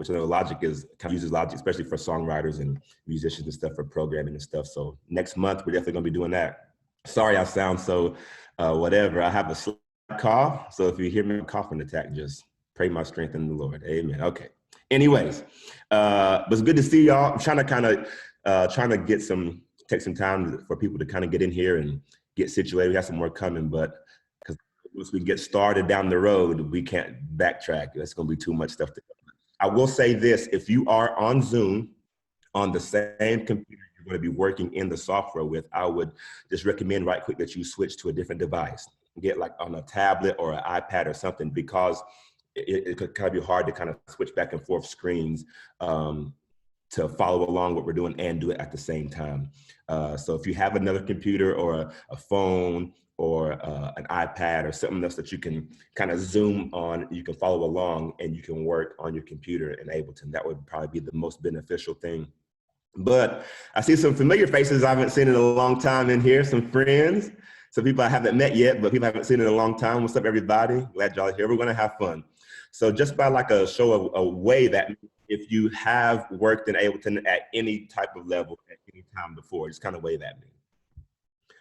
which I know Logic is kind of uses Logic, especially for songwriters and musicians and stuff for programming and stuff. So next month, we're definitely gonna be doing that. Sorry, I sound so whatever. I have a slight cough. So if you hear me coughing attack, just pray my strength in the Lord. Amen. Okay. Anyways, but it's good to see y'all. I'm trying to take some time for people to kind of get in here and get situated. We have some more coming, but because once we get started down the road, we can't backtrack. That's going to be too much stuff to cover. I will say this: if you are on Zoom on the same computer you're going to be working in the software with, I would just recommend right quick that you switch to a different device. Get like on a tablet or an iPad or something, because it could kind of be hard to kind of switch back and forth screens to follow along what we're doing and do it at the same time. So if you have another computer or a phone or an iPad or something else that you can kind of zoom on, you can follow along and you can work on your computer in Ableton. That would probably be the most beneficial thing. But I see some familiar faces I haven't seen in a long time in here, some friends, some people I haven't met yet, but people I haven't seen in a long time. What's up, everybody? Glad y'all are here. We're gonna have fun. So just by like a show of a way that if you have worked in Ableton at any type of level at any time before, just kind of wave at me.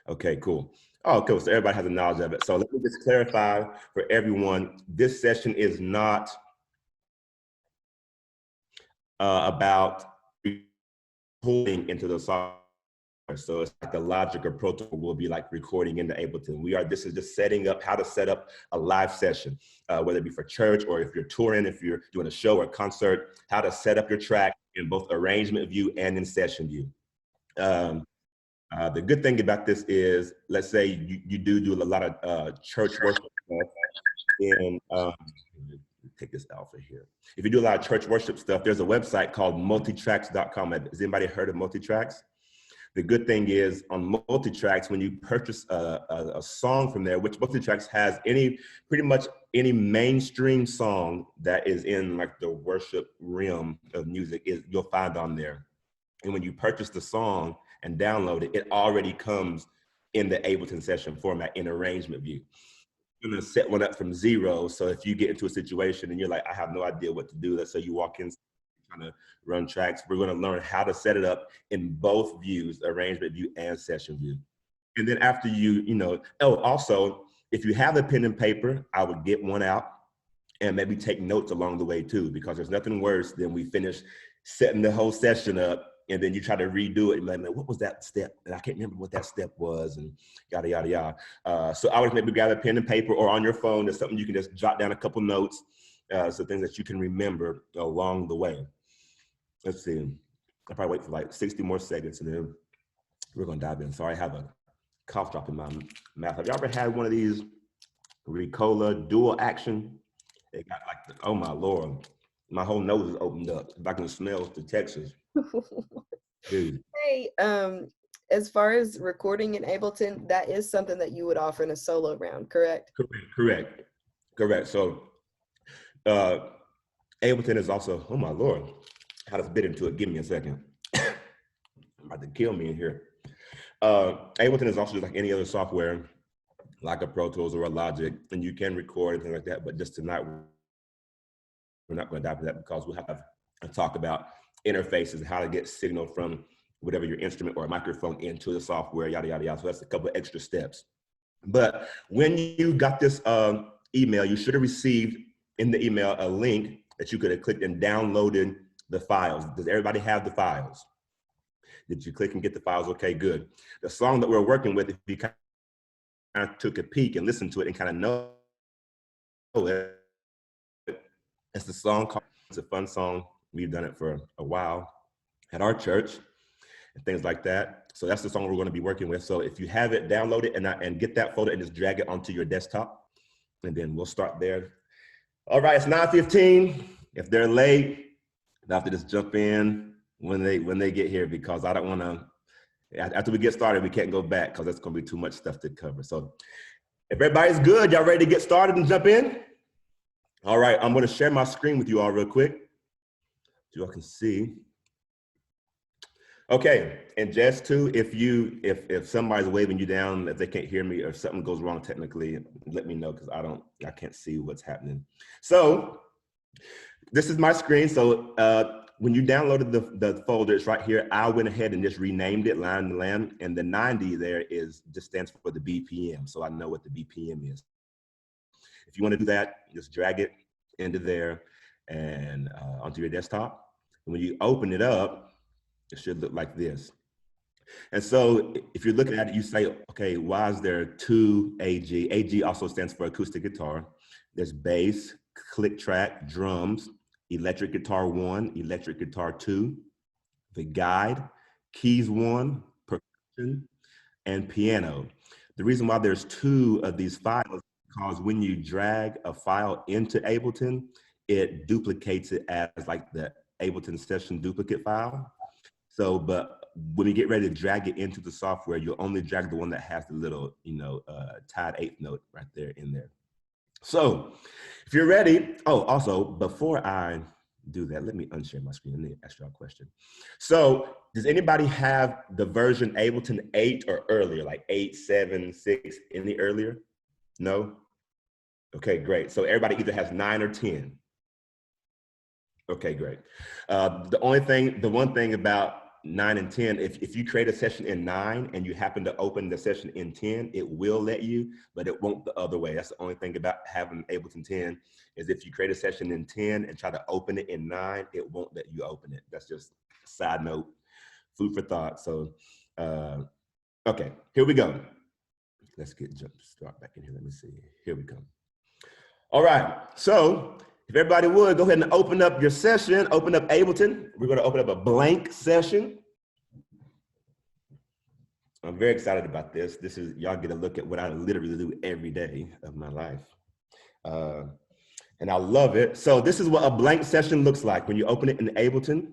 Okay, cool. Oh, cool. So everybody has a knowledge of it. So let me just clarify for everyone, this session is not about recording into the software. So it's like the Logic or Pro Tools will be like recording into Ableton. This is just setting up how to set up a live session, whether it be for church or if you're touring, if you're doing a show or concert, how to set up your track in both arrangement view and in session view. The good thing about this is, let's say you do a lot of church worship stuff, and take this alpha here. If you do a lot of church worship stuff, there's a website called multitracks.com. Has anybody heard of Multitracks? The good thing is on Multitracks, when you purchase a song from there, which Multitracks has pretty much any mainstream song that is in like the worship realm of music, you'll find on there. And when you purchase the song and download it, it already comes in the Ableton session format in arrangement view. You're gonna set one up from zero. So if you get into a situation and you're like, I have no idea what to do, let's say you walk in trying to run tracks, we're gonna learn how to set it up in both views, arrangement view and session view. And then after also, if you have a pen and paper, I would get one out and maybe take notes along the way too, because there's nothing worse than we finish setting the whole session up and then you try to redo it and like, what was that step? And I can't remember what that step was, and yada, yada, yada. So I would maybe grab a pen and paper or on your phone, there's something you can just jot down a couple notes, so things that you can remember along the way. Let's see, I'll probably wait for like 60 more seconds and then we're gonna dive in. Sorry, I have a cough drop in my mouth. Have you ever had one of these Ricola dual action? It got like, oh my Lord, my whole nose is opened up. If I can smell the Texas. Dude. Hey, as far as recording in Ableton, that is something that you would offer in a solo round, correct? Correct. So Ableton is also, oh my Lord, how to bit into it. Give me a second. I'm about to kill me in here. Ableton is also just like any other software, like a Pro Tools or a Logic, and you can record and things like that, but just tonight, we're not going to dive into that because we'll have to talk about interfaces and how to get signal from whatever your instrument or microphone into the software, yada, yada, yada. So that's a couple of extra steps. But when you got this email, you should have received in the email a link that you could have clicked and downloaded the files. Does everybody have the files? Did you click and get the files? Okay, good. The song that we're working with, if you kind of took a peek and listened to it and kind of know it, it's the song called, it's a fun song. We've done it for a while at our church and things like that. So that's the song we're going to be working with. So if you have it, download it and get that folder and just drag it onto your desktop. And then we'll start there. All right, it's 9:15. If they're late, they'll have to just jump in when they get here, because I don't want to, after we get started, we can't go back because that's going to be too much stuff to cover. So if everybody's good, y'all ready to get started and jump in? All right, I'm going to share my screen with you all real quick. So y'all can see. Okay, and just too, if somebody's waving you down, if they can't hear me or something goes wrong technically, let me know, because I can't see what's happening. So this is my screen. So when you downloaded the folder, it's right here. I went ahead and just renamed it line to line, and the 90 there just stands for the BPM. So I know what the BPM is. If you want to do that, just drag it into there and onto your desktop. And when you open it up, it should look like this. And so if you're looking at it, you say, okay, why is there two AG? AG also stands for acoustic guitar. There's bass, click track, drums, electric guitar 1, electric guitar 2, the guide, keys 1, percussion, and piano. The reason why there's 2 of these files is because when you drag a file into Ableton, it duplicates it as like the Ableton session duplicate file. So, but when you get ready to drag it into the software, you'll only drag the one that has the little, tied 8th note right there in there. So if you're ready, oh, also, before I do that, let me unshare my screen. Let me ask you a question. So does anybody have the version Ableton 8 or earlier, like 8, 7, 6, any earlier? No? Okay, great. So everybody either has 9 or 10. Okay, great. The one thing about 9 and 10, if you create a session in 9 and you happen to open the session in 10, it will let you, but it won't the other way. That's the only thing about having Ableton 10 is if you create a session in 10 and try to open it in 9, it won't let you open it. That's just a side note, food for thought. So, okay, here we go. Let's start back in here. Let me see. Here we go. All right, so if everybody would, go ahead and open up your session, open up Ableton. We're gonna open up a blank session. I'm very excited about this. Y'all get a look at what I literally do every day of my life. And I love it. So this is what a blank session looks like when you open it in Ableton.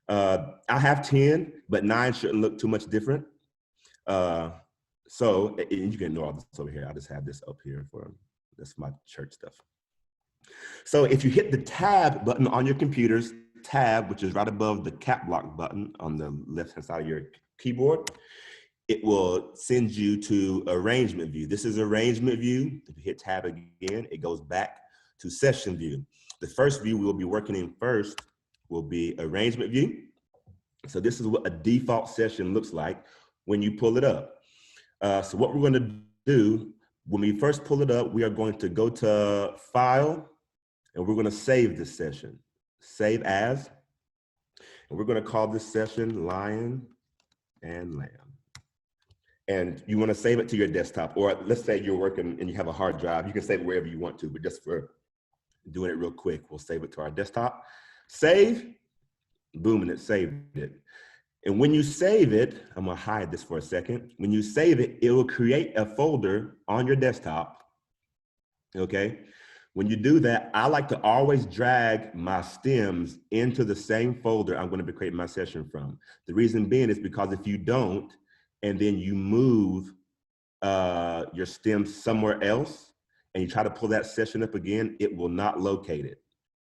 I have 10, but 9 shouldn't look too much different. So and you can ignore all this over here. I'll just have this up here that's my church stuff. So if you hit the tab button on your computer's tab, which is right above the cap block button on the left-hand side of your keyboard, it will send you to arrangement view. This is arrangement view. If you hit tab again, it goes back to session view. The first view we'll be working in first will be arrangement view. So this is what a default session looks like when you pull it up. So what we're going to do, when we first pull it up, we are going to go to File, and we're going to save this session. Save as, and we're going to call this session Lion and Lamb. And you want to save it to your desktop, or let's say you're working and you have a hard drive, you can save it wherever you want to, but just for doing it real quick, we'll save it to our desktop. Save, boom, and it saved it. And when you save it, I'm gonna hide this for a second. When you save it, it will create a folder on your desktop, okay? When you do that, I like to always drag my stems into the same folder I'm gonna be creating my session from. The reason being is because if you don't, and then you move your stems somewhere else, and you try to pull that session up again, it will not locate it.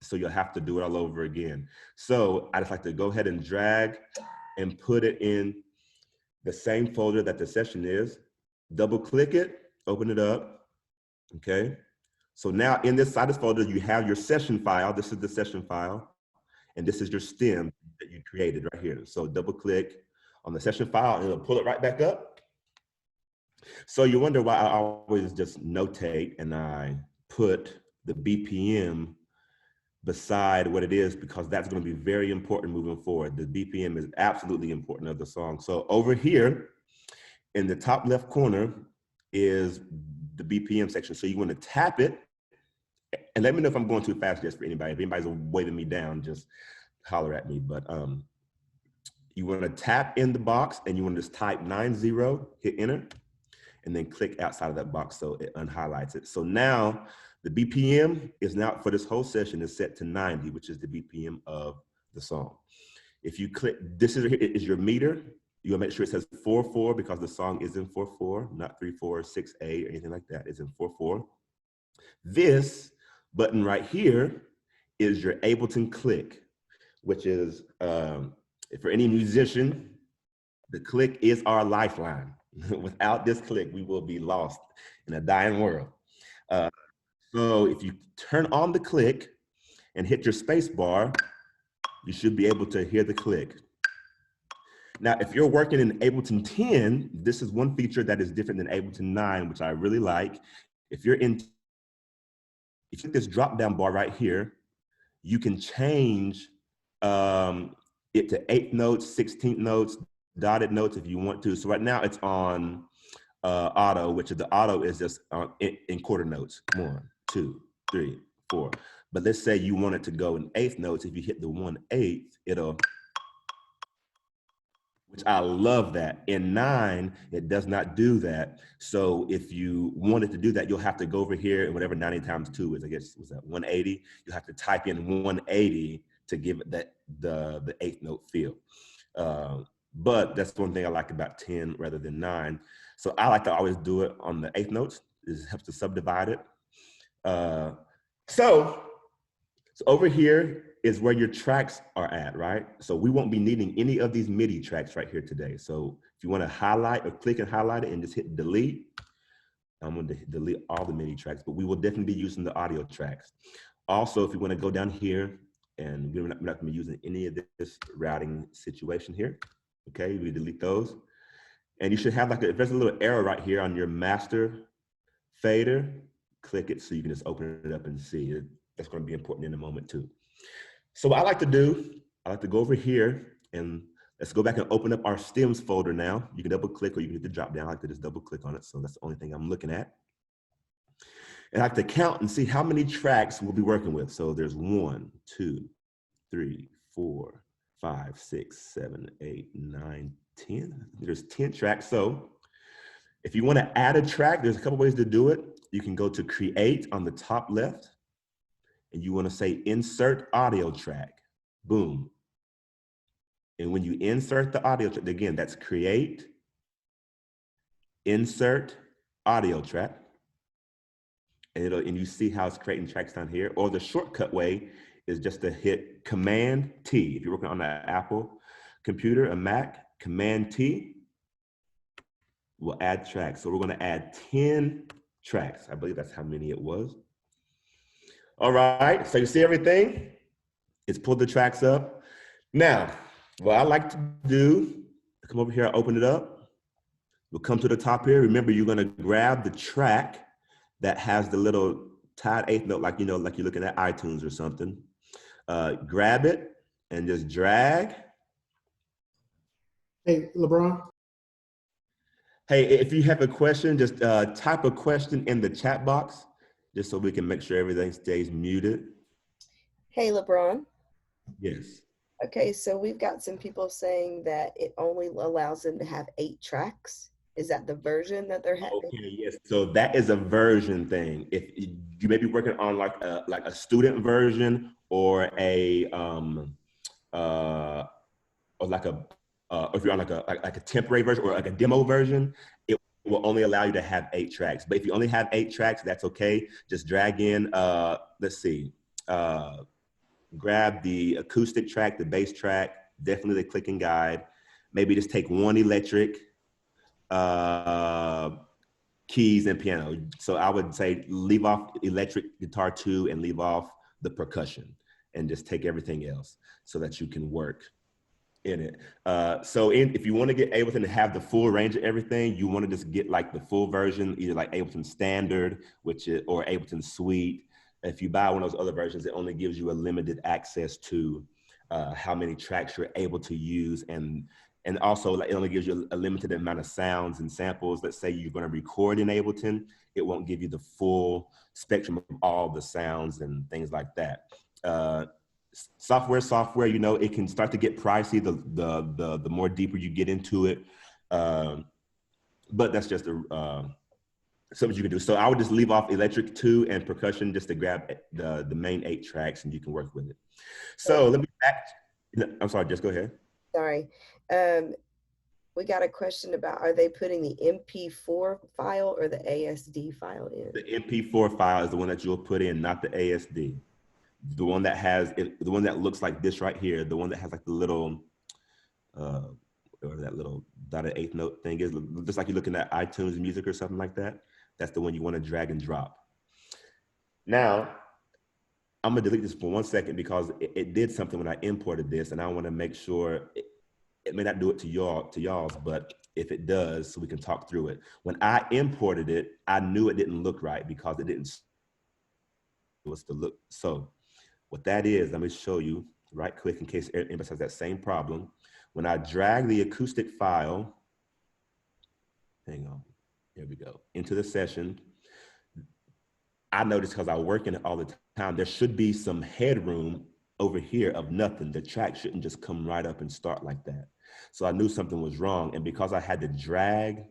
So you'll have to do it all over again. So I just like to go ahead and drag and put it in the same folder that the session is, double click it, open it up, okay? So now in this side of this folder, you have your session file. This is the session file, and this is your stem that you created right here. So double click on the session file and it'll pull it right back up. So you wonder why I always just notate and I put the BPM beside what it is, because that's going to be very important moving forward. The BPM is absolutely important of the song. So over here in the top left corner is the BPM section. So you want to tap it, and let me know if I'm going too fast just for anybody. If anybody's waving me down, just holler at me. But you want to tap in the box and you want to just type 90, hit enter, and then click outside of that box so it unhighlights it. So now the BPM is now for this whole session is set to 90, which is the BPM of the song. If you click, this is your meter. You'll make sure it says 4/4 because the song is in 4/4, not 3/4, 6/8 or anything like that. It's in 4/4. This button right here is your Ableton click, which is for any musician, the click is our lifeline. Without this click, we will be lost in a dying world. So if you turn on the click and hit your space bar, you should be able to hear the click. Now, if you're working in Ableton 10, this is one feature that is different than Ableton 9, which I really like. If you hit this drop-down bar right here, you can change it to 8th notes, 16th notes, dotted notes if you want to. So right now it's on auto, which is the auto is just in quarter notes. 1, 2, 3, 4. But let's say you want it to go in 8th notes. If you hit the 1/8, it'll, which I love that. In 9, it does not do that. So if you wanted to do that, you'll have to go over here and whatever 90 times 2 is, I guess, was that 180? You have to type in 180 to give it that the 8th note feel. But that's one thing I like about 10 rather than 9. So I like to always do it on the 8th notes. It helps to subdivide it. So over here is where your tracks are at, right? So we won't be needing any of these MIDI tracks right here today. So if you want to highlight or click and highlight it and just hit delete, I'm going to delete all the MIDI tracks, but we will definitely be using the audio tracks. Also, if you want to go down here, and we're not going to be using any of this routing situation here, okay? We delete those. And you should have like, if there's a little arrow right here on your master fader, click it so you can just open it up and see it. That's going to be important in a moment too. So what I like to do, I like to go over here and let's go back and open up our stems folder now. You can double click or you can hit the drop down. I like to just double click on it. So that's the only thing I'm looking at. And I like to count and see how many tracks we'll be working with. So there's 1, 2, 3, 4, 5, 6, 7, 8, 9, 10. There's 10 tracks. So if you want to add a track, there's a couple ways to do it. You can go to create on the top left and you want to say insert audio track. Boom. And when you insert the audio track, again, that's create, insert audio track. And you see how it's creating tracks down here. Or the shortcut way is just to hit Command T. If you're working on an Apple computer, a Mac, Command T will add tracks. So we're going to add 10 tracks. I believe that's how many it was. All right, so you see everything? It's pulled the tracks up. Now, what I like to do, come over here, open it up. We'll come to the top here. Remember, you're going to grab the track that has the little tied 8th note, like, you know, like you're looking at iTunes or something. Grab it and just drag. Hey, LeBron. Hey, if you have a question, just type a question in the chat box, just so we can make sure everything stays muted. Hey, LeBron. Yes. Okay, so we've got some people saying that it only allows them to have 8 tracks. Is that the version that they're having? Okay, yes. So that is a version thing. If you may be working on like a student version or a or if you're on like a temporary version or like a demo version, it will only allow you to have 8 tracks. But if you only have 8 tracks, that's okay. Just drag in. Let's see. Grab the acoustic track, the bass track, definitely the click and guide. Maybe just take one electric. Keys and piano. So I would say leave off electric guitar 2 and leave off the percussion and just take everything else so that you can work in it. If you want to get Ableton to have the full range of everything, you want to just get like the full version, either like Ableton Standard, or Ableton Suite. If you buy one of those other versions, it only gives you a limited access to how many tracks you're able to use, and also like, it only gives you a limited amount of sounds and samples. Let's say you're going to record in Ableton, it won't give you the full spectrum of all the sounds and things like that. Software, you know, it can start to get pricey the more deeper you get into it. But that's just something you can do. So I would just leave off electric 2 and percussion just to grab the main 8 tracks and you can work with it. So let me I'm sorry, just go ahead. Sorry. We got a question about, are they putting the MP4 file or the ASD file in? The MP4 file is the one that you'll put in, not the ASD. The one that has the one that looks like this right here, the one that has like the little whatever that little dotted 8th note thing is, just like you're looking at iTunes music or something like that. That's the one you want to drag and drop. Now, I'm gonna delete this for 1 second because it did something when I imported this, and I want to make sure it may not do it to y'all's, but if it does, so we can talk through it. When I imported it, I knew it didn't look right because it didn't was to look. So what that is, let me show you right quick in case anybody has that same problem. When I drag the acoustic file, hang on, here we go, into the session, I noticed because I work in it all the time, there should be some headroom over here of nothing. The track shouldn't just come right up and start like that. So I knew something was wrong. And because I had to drag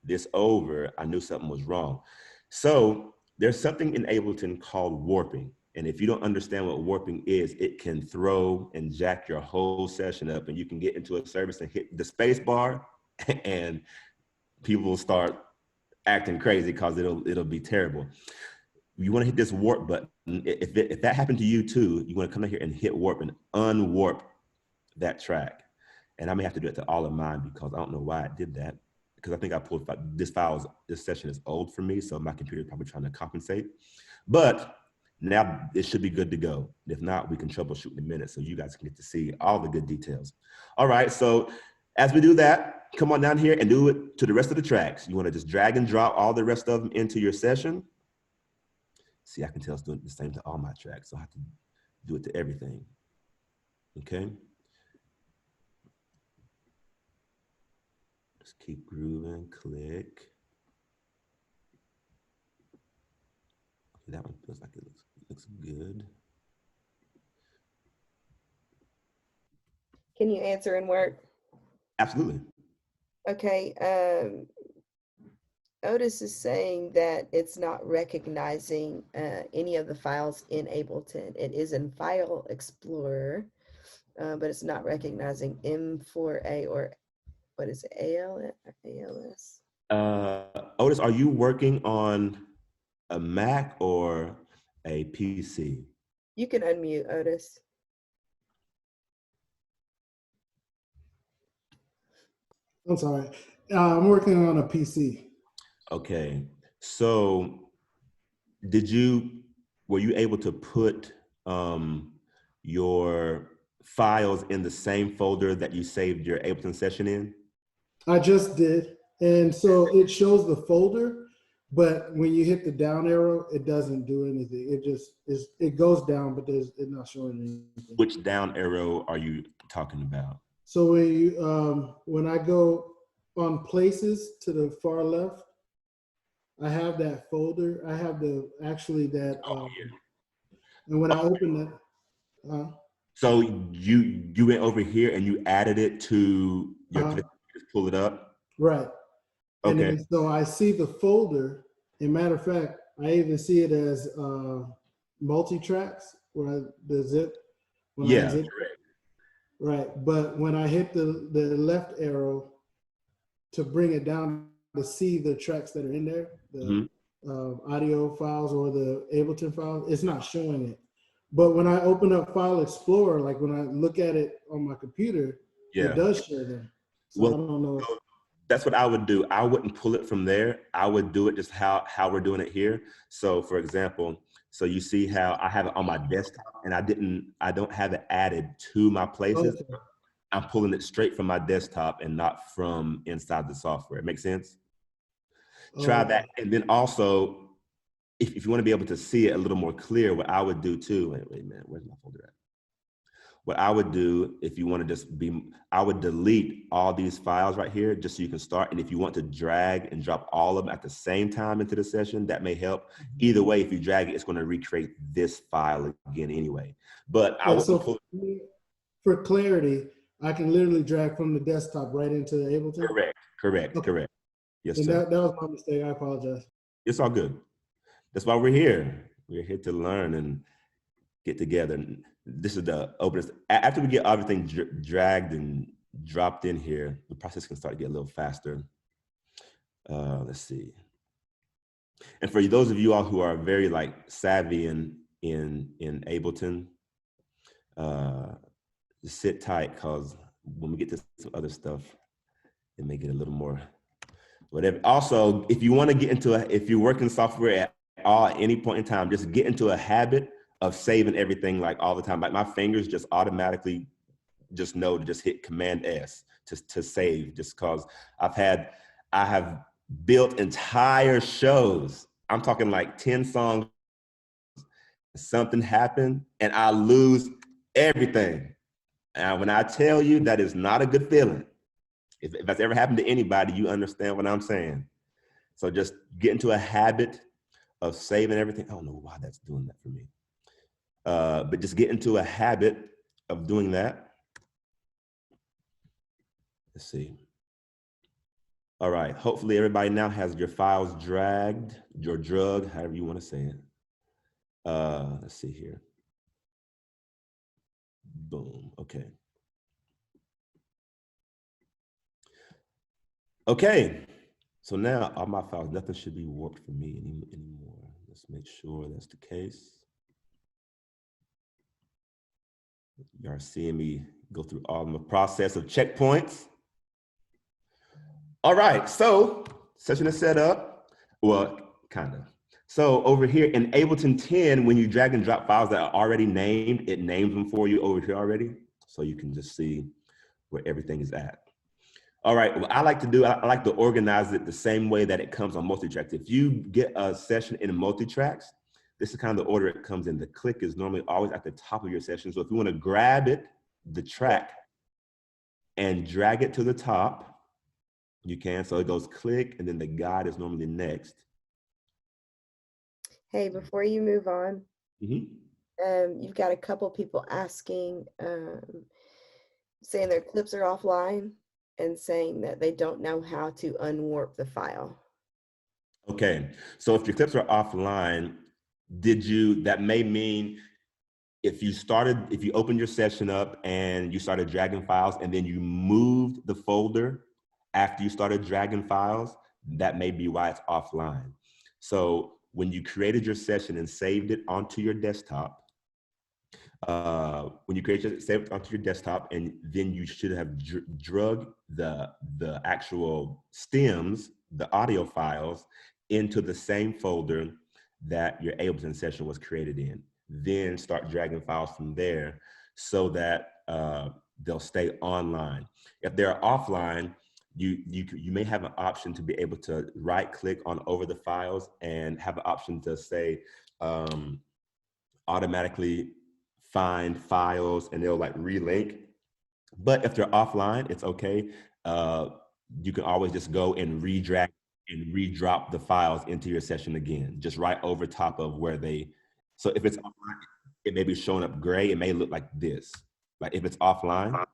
this over, I knew something was wrong. So there's something in Ableton called warping. And if you don't understand what warping is, it can throw and jack your whole session up, and you can get into a service and hit the space bar and people will start acting crazy because it'll be terrible. You want to hit this warp button. If that happened to you too, you want to come in here and hit warp and unwarp that track. And I may have to do it to all of mine because I don't know why I did that. Because I think I pulled this session is old for me, so my computer is probably trying to compensate. But now it should be good to go. If not, we can troubleshoot in a minute so you guys can get to see all the good details. All right, so as we do that, come on down here and do it to the rest of the tracks. You want to just drag and drop all the rest of them into your session. See, I can tell it's doing the same to all my tracks, so I have to do it to everything. Okay. Just keep grooving, click. Okay, that one feels like it looks good. Can you answer in work? Absolutely. Okay. Otis is saying that it's not recognizing any of the files in Ableton. It is in File Explorer, but it's not recognizing M4A or what is it, ALS? Otis, are you working on a Mac or a PC? You can unmute, Otis. I'm sorry. I'm working on a PC. Okay. So were you able to put your files in the same folder that you saved your Ableton session in? I just did. And so it shows the folder, but when you hit the down arrow, it doesn't do anything. It just it goes down, but it's not showing anything. Which down arrow are you talking about? So when I go on places to the far left, I have that folder. I have and when I open that, so you went over here and you added it to your place, just pull it up? Right. Okay. And then, so I see the folder. As a matter of fact, I even see it as multi-tracks where the zip. Yeah, correct. Right. But when I hit the left arrow to bring it down to see the tracks that are in there, the audio files or the Ableton files, it's not showing it. But when I open up File Explorer, like when I look at it on my computer, it does show them. So well, I don't know. So that's what I would do. I wouldn't pull it from there. I would do it just how we're doing it here. So for example, so you see how I have it on my desktop and I don't have it added to my places. Okay. I'm pulling it straight from my desktop and not from inside the software. It makes sense? Try that. And then also, if you want to be able to see it a little more clear, what I would do too, wait a minute, where's my folder at? What I would do, if you want to just I would delete all these files right here just so you can start. And if you want to drag and drop all of them at the same time into the session, that may help. Either way, if you drag it, it's going to recreate this file again anyway. But I would for clarity, I can literally drag from the desktop right into the Ableton? Correct. Yes, and sir. That was my mistake. I apologize. It's all good. That's why we're here. We're here to learn and get together. And this is the openness. After we get everything dragged and dropped in here, the process can start to get a little faster. Let's see. And for those of you all who are very savvy in Ableton, just sit tight, because when we get to some other stuff, it may get a little more whatever. Also, if you want to get into if you're working software at any point in time, just get into a habit of saving everything like all the time. Like my fingers just automatically just know to just hit Command S to save, just because I have built entire shows. I'm talking like 10 songs. Something happened and I lose everything. And when I tell you that is not a good feeling, if that's ever happened to anybody, you understand what I'm saying. So just get into a habit of saving everything. I don't know why that's doing that for me. But just get into a habit of doing that. Let's see. All right, hopefully everybody now has your files dragged, your drug, however you want to say it. Let's see here. Boom, okay. Okay, so now all my files, nothing should be warped for me anymore. Let's make sure that's the case. You are seeing me go through all the process of checkpoints. All right, so session is set up. Well, kind of. So over here in Ableton 10, when you drag and drop files that are already named, it names them for you over here already. So you can just see where everything is at. All right, what I like to do, I like to organize it the same way that it comes on multi-tracks. If you get a session in multi-tracks, this is kind of the order it comes in. The click is normally always at the top of your session. So if you want to grab it, the track, and drag it to the top, you can. So it goes click, and then the guide is normally next. Hey, before you move on, you've got a couple people asking, saying their clips are offline and saying that they don't know how to unwarp the file. Okay, so if your clips are offline, that may mean if you opened your session up and you started dragging files and then you moved the folder after you started dragging files, that may be why it's offline. So when you created your session and saved it onto your desktop, saved it onto your desktop, and then you should have drug the actual stems, the audio files, into the same folder that your Ableton session was created in. Then start dragging files from there so that they'll stay online. If they're offline, you may have an option to be able to right click on over the files and have an option to say automatically find files, and they'll like relink. But if they're offline, it's okay. You can always just go and redrag and redrop the files into your session again, just right over top of where they. So if it's offline, it may be showing up gray. It may look like this. Like if it's offline or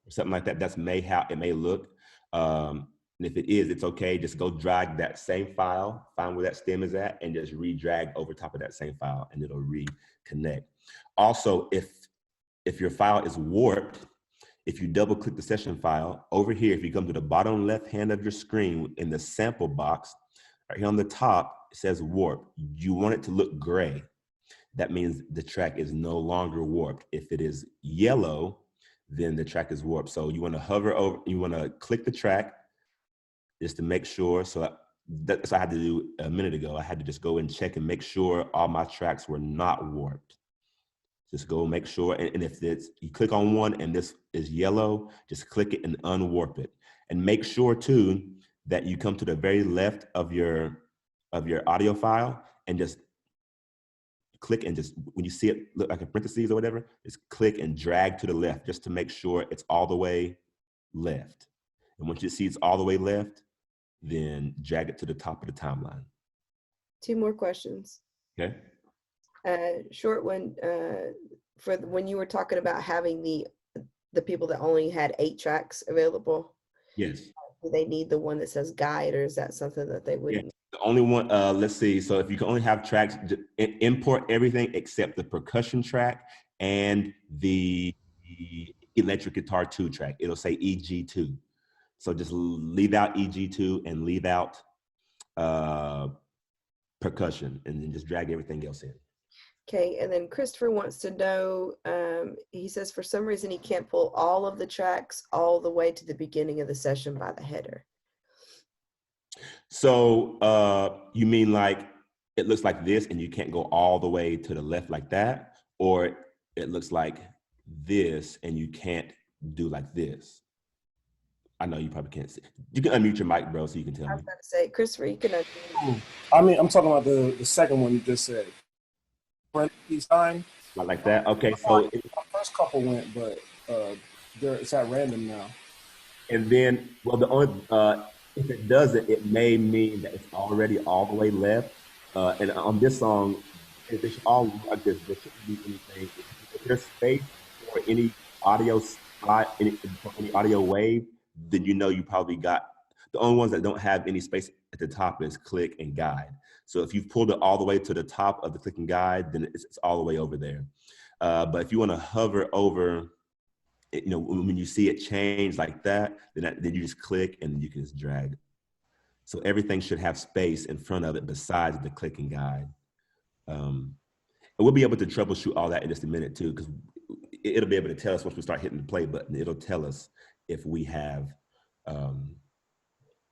something like that, that's how it may look. And if it is, it's okay. Just go drag that same file, find where that stem is at, and just re-drag over top of that same file, and it'll reconnect. Also, if your file is warped, if you double click the session file over here, if you come to the bottom left hand of your screen in the sample box, right here on the top, it says warp. You want it to look gray. That means the track is no longer warped. If it is yellow, then the track is warped. So you want to hover over, you want to click the track just to make sure. So that's what I had to do a minute ago. I had to just go and check and make sure all my tracks were not warped. Just go make sure, and if you click on one and this is yellow, just click it and unwarp it. And make sure too that you come to the very left of your audio file and just click, and just when you see it look like a parentheses or whatever, just click and drag to the left just to make sure it's all the way left. And once you see it's all the way left, then drag it to the top of the timeline. 2 more questions. Okay. Short one, for when you were talking about having the people that only had 8 tracks available. Yes. Do they need the one that says guide, or is that something that they wouldn't? Yeah. The only one, let's see. So if you can only have tracks, import everything except the percussion track and the electric guitar 2 track. It'll say EG2. So just leave out EG2 and leave out percussion, and then just drag everything else in. Okay, and then Christopher wants to know, he says for some reason he can't pull all of the tracks all the way to the beginning of the session by the header. So you mean like it looks like this and you can't go all the way to the left like that, or it looks like this and you can't do like this. I know you probably can't see. You can unmute your mic, bro, so you can tell I me. was about to say, Christopher, you can unmute. I mean, I'm talking about the second one you just said. Parentheses sign. Like that? Okay, so My first couple went, but it's at random now. and then, well, the only if it doesn't, it may mean that it's already all the way left. And on this song, they should all look like this. There shouldn't be anything. If there's space for any audio spot, any audio wave, then you know you probably got the only ones that don't have any space at the top is click and guide. So if you've pulled it all the way to the top of the click and guide, then it's all the way over there. But if you want to hover over, you know, when you see it change like that, then you just click and you can just drag. So everything should have space in front of it besides the click and guide. And we'll be able to troubleshoot all that in just a minute too, because it'll be able to tell us once we start hitting the play button. It'll tell us if we have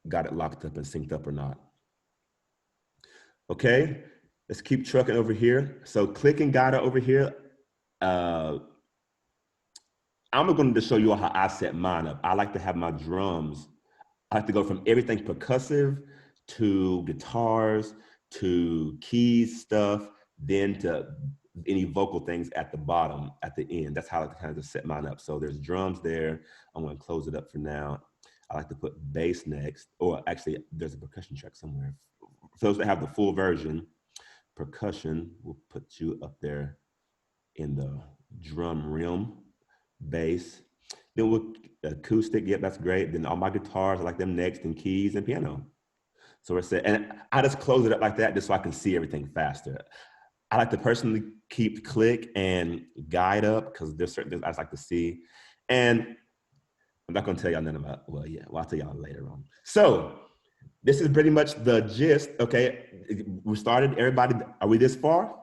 got it locked up and synced up or not. Okay, let's keep trucking over here. So click and guide over here. I'm going to show you how I set mine up. I like to have my drums. I like to go from everything percussive to guitars to keys stuff, then to any vocal things at the bottom, at the end. That's how I kind of set mine up. So there's drums there. I'm going to close it up for now. I like to put bass next, or actually there's a percussion track somewhere. For those that have the full version, percussion, we'll put you up there in the drum realm. Bass, then we'll acoustic, yep, that's great. Then all my guitars, I like them next, and keys and piano. So we're set, and I just close it up like that just so I can see everything faster. I like to personally keep click and guide up because there's certain things I just like to see. And I'm not gonna tell y'all none about, well, I'll tell y'all later on. So this is pretty much the gist, okay? We started, everybody, are we this far?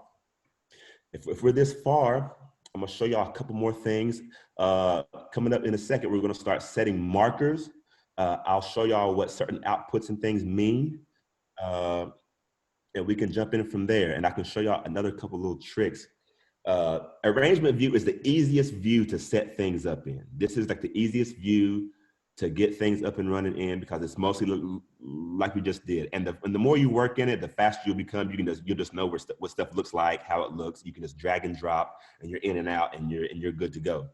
If we're this far, I'm gonna show y'all a couple more things. Coming up in a second, we're gonna start setting markers. I'll show y'all what certain outputs and things mean. And we can jump in from there. And I can show y'all another couple little tricks. Arrangement view is the easiest view to set things up in. This is like the easiest view to get things up and running in because it's mostly like we just did. And the more you work in it, the faster you'll become. You'll just know what stuff looks like, how it looks. You can just drag and drop, and you're in and out, and you're good to go.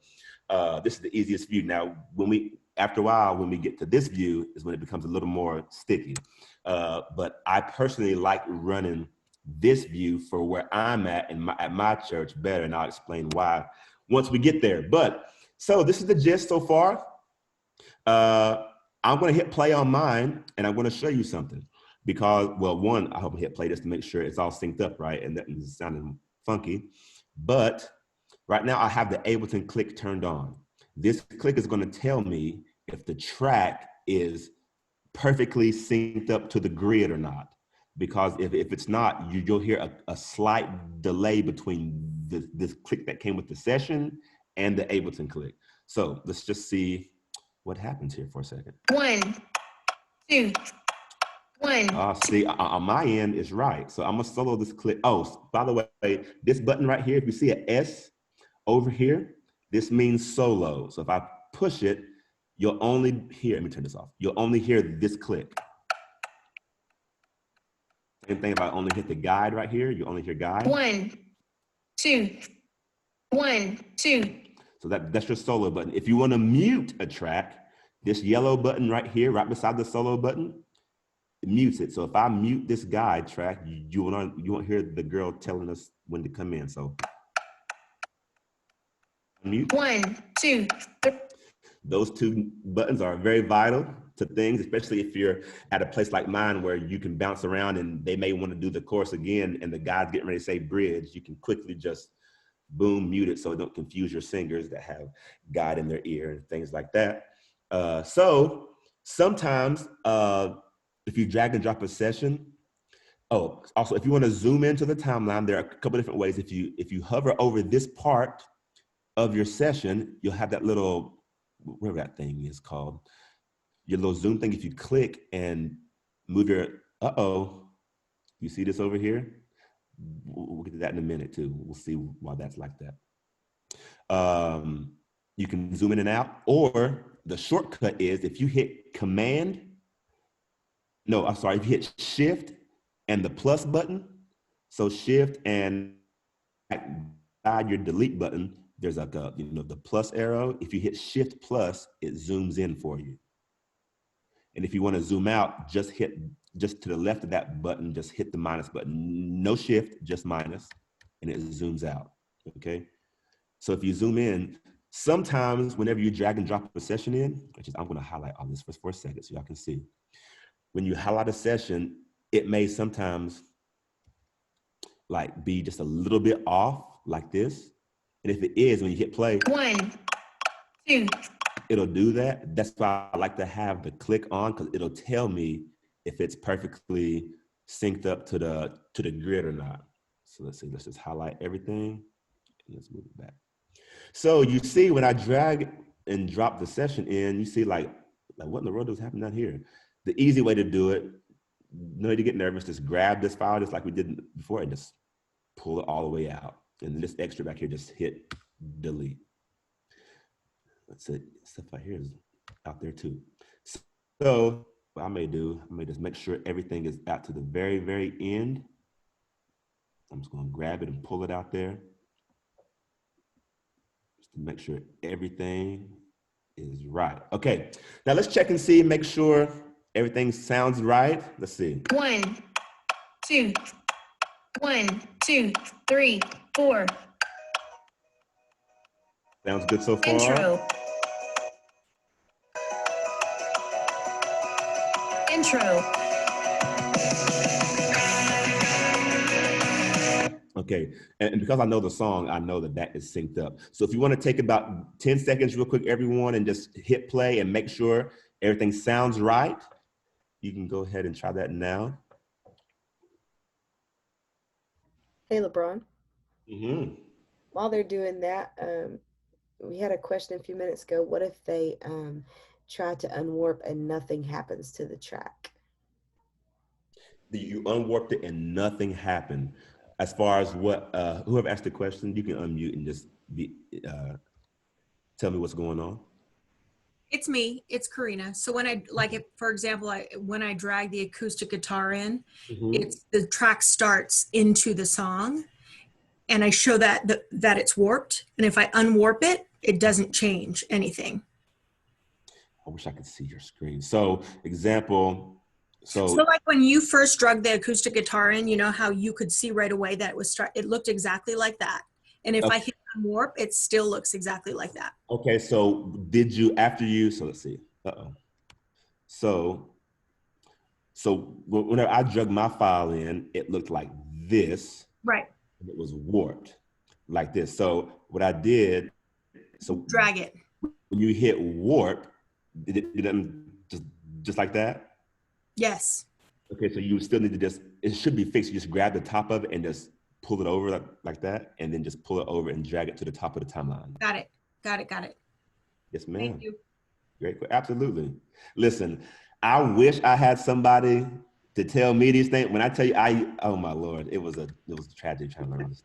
This is the easiest view. Now, after a while, when we get to this view, is when it becomes a little more sticky. But I personally like running this view for where I'm at my church better, and I'll explain why once we get there. But so this is the gist so far. I'm going to hit play on mine, and I'm going to show you something because, well, one, I hope I hit play just to make sure it's all synced up right and that it's sounding funky. But right now I have the Ableton click turned on. This click is going to tell me if the track is perfectly synced up to the grid or not. Because if it's not, you'll hear a slight delay between this click that came with the session and the Ableton click. So let's just see what happens here for a second. 1, 2, 1. See, on my end is right. So I'm gonna solo this click. Oh, by the way, this button right here, if you see an S over here, this means solo. So if I push it, you'll only hear, let me turn this off. You'll only hear this click. Same thing if I only hit the guide right here, you only hear guide. 1, 2, 1, 2. So that's your solo button. If you want to mute a track, this yellow button right here, right beside the solo button, it mutes it. So if I mute this guide track, you won't hear the girl telling us when to come in. So mute. 1, 2, 3. Those two buttons are very vital to things, especially if you're at a place like mine where you can bounce around and they may want to do the chorus again and the guy's getting ready to say bridge. You can quickly just boom, mute it so it don't confuse your singers that have God in their ear and things like that. So sometimes if you drag and drop a session, also if you want to zoom into the timeline, there are a couple different ways. If you hover over this part of your session, you'll have that little, whatever that thing is called, your little zoom thing. If you click and move your, You see this over here? We'll get to that in a minute too. We'll see why that's like that. You can zoom in and out, or the shortcut is if you hit Command, no, I'm sorry, if you hit Shift and the plus button, so Shift and beside your delete button, there's like a, the plus arrow. If you hit Shift plus, it zooms in for you. And if you want to zoom out, just to the left of that button, just hit the minus button. No shift, just minus, and it zooms out, okay? So if you zoom in, sometimes whenever you drag and drop a session in, I'm gonna highlight all this for a second so y'all can see. When you highlight a session, it may sometimes like be just a little bit off like this. And if it is, when you hit play, 1, 2, it'll do that. That's why I like to have the click on, because it'll tell me if it's perfectly synced up to the grid or not. So let's see, let's just highlight everything and let's move it back. So you see when I drag and drop the session in, you see like what in the world is happening down here? The easy way to do it, no need to get nervous, just grab this file just like we did before and just pull it all the way out. And this extra back here, just hit delete. That's it. Stuff right here is out there too. So what I may do, I may just make sure everything is out to the very, very end. I'm just gonna grab it and pull it out there. Just to make sure everything is right. Okay, now let's check and see, make sure everything sounds right. Let's see. 1, 2, 1, 2, 3, 4. Sounds good so far. Intro. Okay, and because I know the song, I know that is synced up. So if you want to take about 10 seconds real quick, everyone, and just hit play and make sure everything sounds right, you can go ahead and try that now. Hey, LeBron. Mm-hmm. While they're doing that, we had a question a few minutes ago. What if they try to unwarp and nothing happens to the track? You unwarped it and nothing happened. As far as what, whoever asked the question, you can unmute and just tell me what's going on. It's me, it's Karina. So when I, for example, when I drag the acoustic guitar in, the track starts into the song and I show that it's warped. And if I unwarp it, it doesn't change anything. I wish I could see your screen. So example, so like when you first drug the acoustic guitar in, you know how you could see right away that it looked exactly like that. And if I hit unwarp, it still looks exactly like that. Okay, so did you, so let's see. So whenever I drug my file in, it looked like this. Right. And it was warped like this. So what I did, drag it. When you hit warp, did it just like that? Yes. Okay, so you still need to it should be fixed. You just grab the top of it and just pull it over like that, and then just pull it over and drag it to the top of the timeline. Got it. Got it. Got it. Yes, ma'am. Thank you. Great. Absolutely. Listen, I wish I had somebody to tell me these things. When I tell you, oh my Lord, it was a tragedy trying to learn this.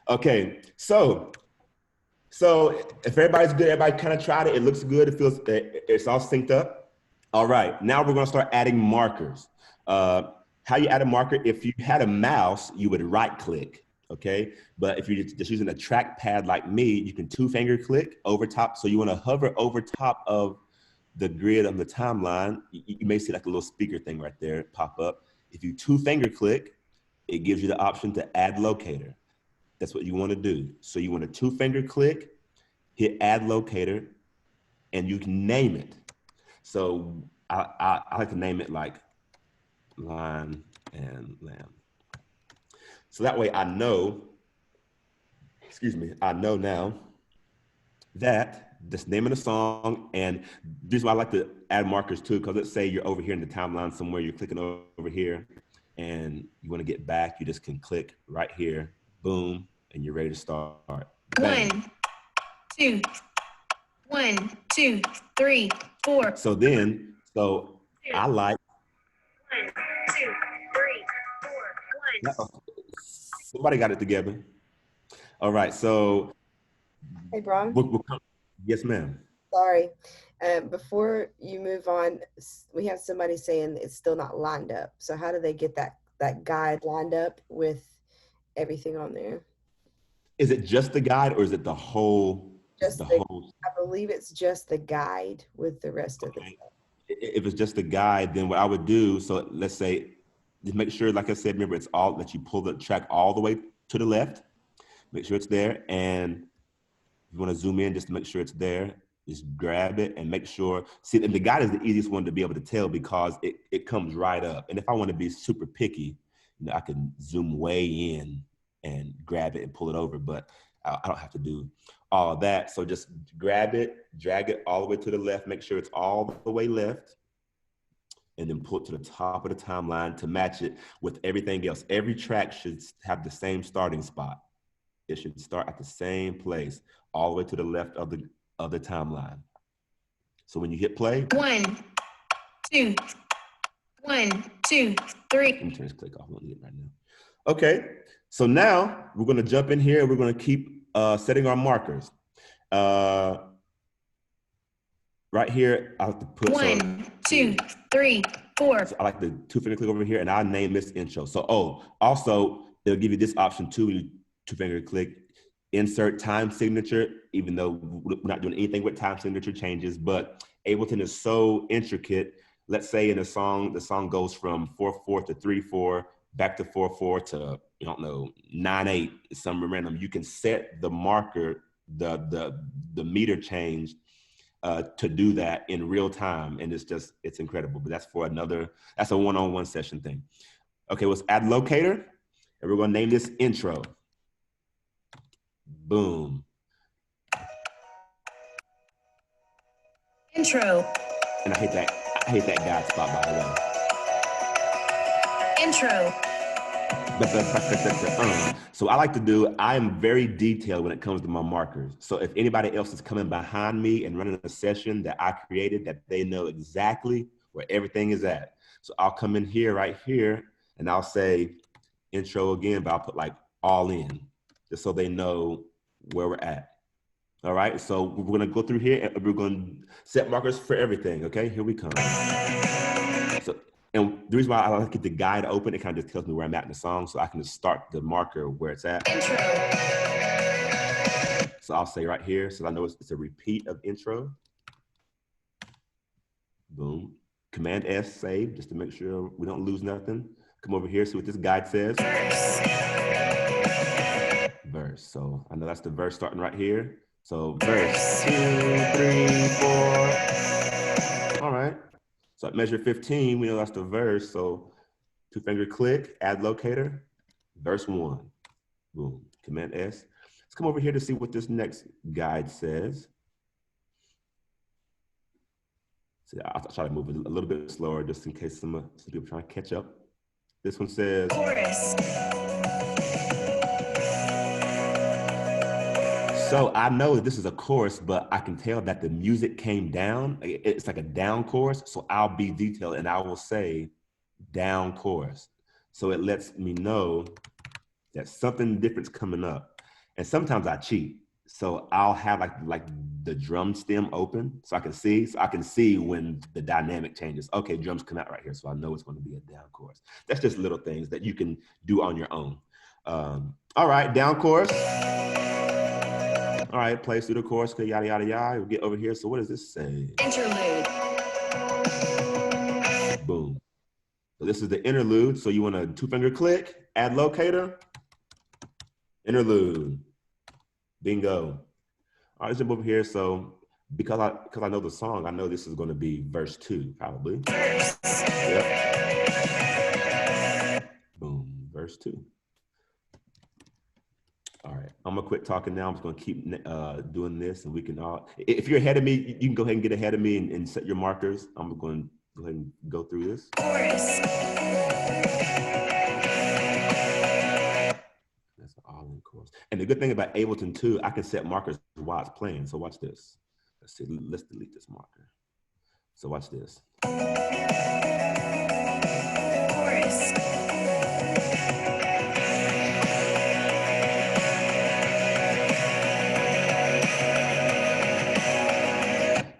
Okay, so if everybody's good, everybody kind of tried it. It looks good. It feels, it's all synced up. All right, now we're gonna start adding markers. How you add a marker, if you had a mouse, you would right click, okay? But if you're just using a trackpad like me, you can 2-finger click over top. So you wanna hover over top of the grid of the timeline. You may see like a little speaker thing right there pop up. If you 2-finger click, it gives you the option to add locator. That's what you wanna do. So you wanna 2-finger click, hit add locator, and you can name it. So I like to name it like Lion and Lamb. So that way I know, I know now that this name of the song, and this is why I like to add markers too, because let's say you're over here in the timeline somewhere, you're clicking over here and you want to get back, you just can click right here, boom, and you're ready to start. Bang. 1, 2, 1, 2, 3, 4. So I like 1, 2, 3, Somebody got it together. All right, so Hey, Bron. Yes, ma'am. Sorry. Before you move on, we have somebody saying it's still not lined up. So how do they get that guide lined up with everything on there? Is it just the guide or is it the whole? Just the the, whole. I believe it's just the guide with the rest of the Okay. stuff. If it's just the guide, then what I would do, so let's say, just make sure, like I said, remember it's all that you pull the track all the way to the left, make sure it's there. And if you want to zoom in just to make sure it's there, just grab it and make sure, see, and the guide is the easiest one to be able to tell because it comes right up. And if I want to be super picky, I can zoom way in and grab it and pull it over, but I don't have to do all of that. So just grab it, drag it all the way to the left, make sure it's all the way left, and then pull it to the top of the timeline to match it with everything else. Every track should have the same starting spot. It should start at the same place, all the way to the left of the timeline. So when you hit play, 1, 2, 1, 2, 3. Let me turn this click off. I don't need it right now. Okay, so now we're going to jump in here and we're going to keep setting our markers. Right here, I have to put 1, 2, 3, 4. So I like the 2-finger click over here, and I'll name this intro. So, also it'll give you this option too. You 2-finger click, insert time signature. Even though we're not doing anything with time signature changes, but Ableton is so intricate. Let's say in a song, the song goes from 4/4 to 3/4, back to 4/4 to 9/8, some random. You can set the marker, the meter change to do that in real time, and it's incredible. But that's that's a one-on-one session thing. Okay, let's add locator, and we're gonna name this intro. Boom. Intro. And I hate that guide spot, by the way. Intro. So I am very detailed when it comes to my markers. So if anybody else is coming behind me and running a session that I created, that they know exactly where everything is at. So I'll come in here, right here, and I'll say intro again, but I'll put like all in, just so they know where we're at. All right, so we're gonna go through here and we're gonna set markers for everything, okay? Here we come. So, and the reason why I like the guide open, it kind of just tells me where I'm at in the song, so I can just start the marker where it's at. Intro. So I'll say right here, so I know it's a repeat of intro. Boom. Command S, save, just to make sure we don't lose nothing. Come over here, see what this guide says. Verse. So I know that's the verse starting right here. So verse 2, 3, 4. All right. So at measure 15, we know that's the verse. So 2-finger click, add locator, verse 1. Boom. Command S. Let's come over here to see what this next guide says. So I'll try to move it a little bit slower just in case some people trying to catch up. This one says Chorus. So I know that this is a chorus, but I can tell that the music came down. It's like a down chorus. So I'll be detailed and I will say down chorus. So it lets me know that something different's coming up. And sometimes I cheat. So I'll have like the drum stem open so I can see when the dynamic changes. Okay, drums come out right here. So I know it's going to be a down chorus. That's just little things that you can do on your own. All right, down chorus. All right, plays through the chorus, yada, yada, yada. We'll get over here. So what does this say? Interlude. Boom. So this is the interlude. So you want a 2-finger click, add locator, interlude. Bingo. All right, let's jump over here. So because I know the song, I know this is going to be verse 2, probably. Yep. Boom, verse 2. All right, I'm gonna quit talking now. I'm just gonna keep doing this, and we can all. If you're ahead of me, you can go ahead and get ahead of me and set your markers. I'm going to go ahead and go through this. Chorus. That's all in chorus. And the good thing about Ableton too, I can set markers while it's playing. So watch this. Let's see. Let's delete this marker. So watch this. Chorus.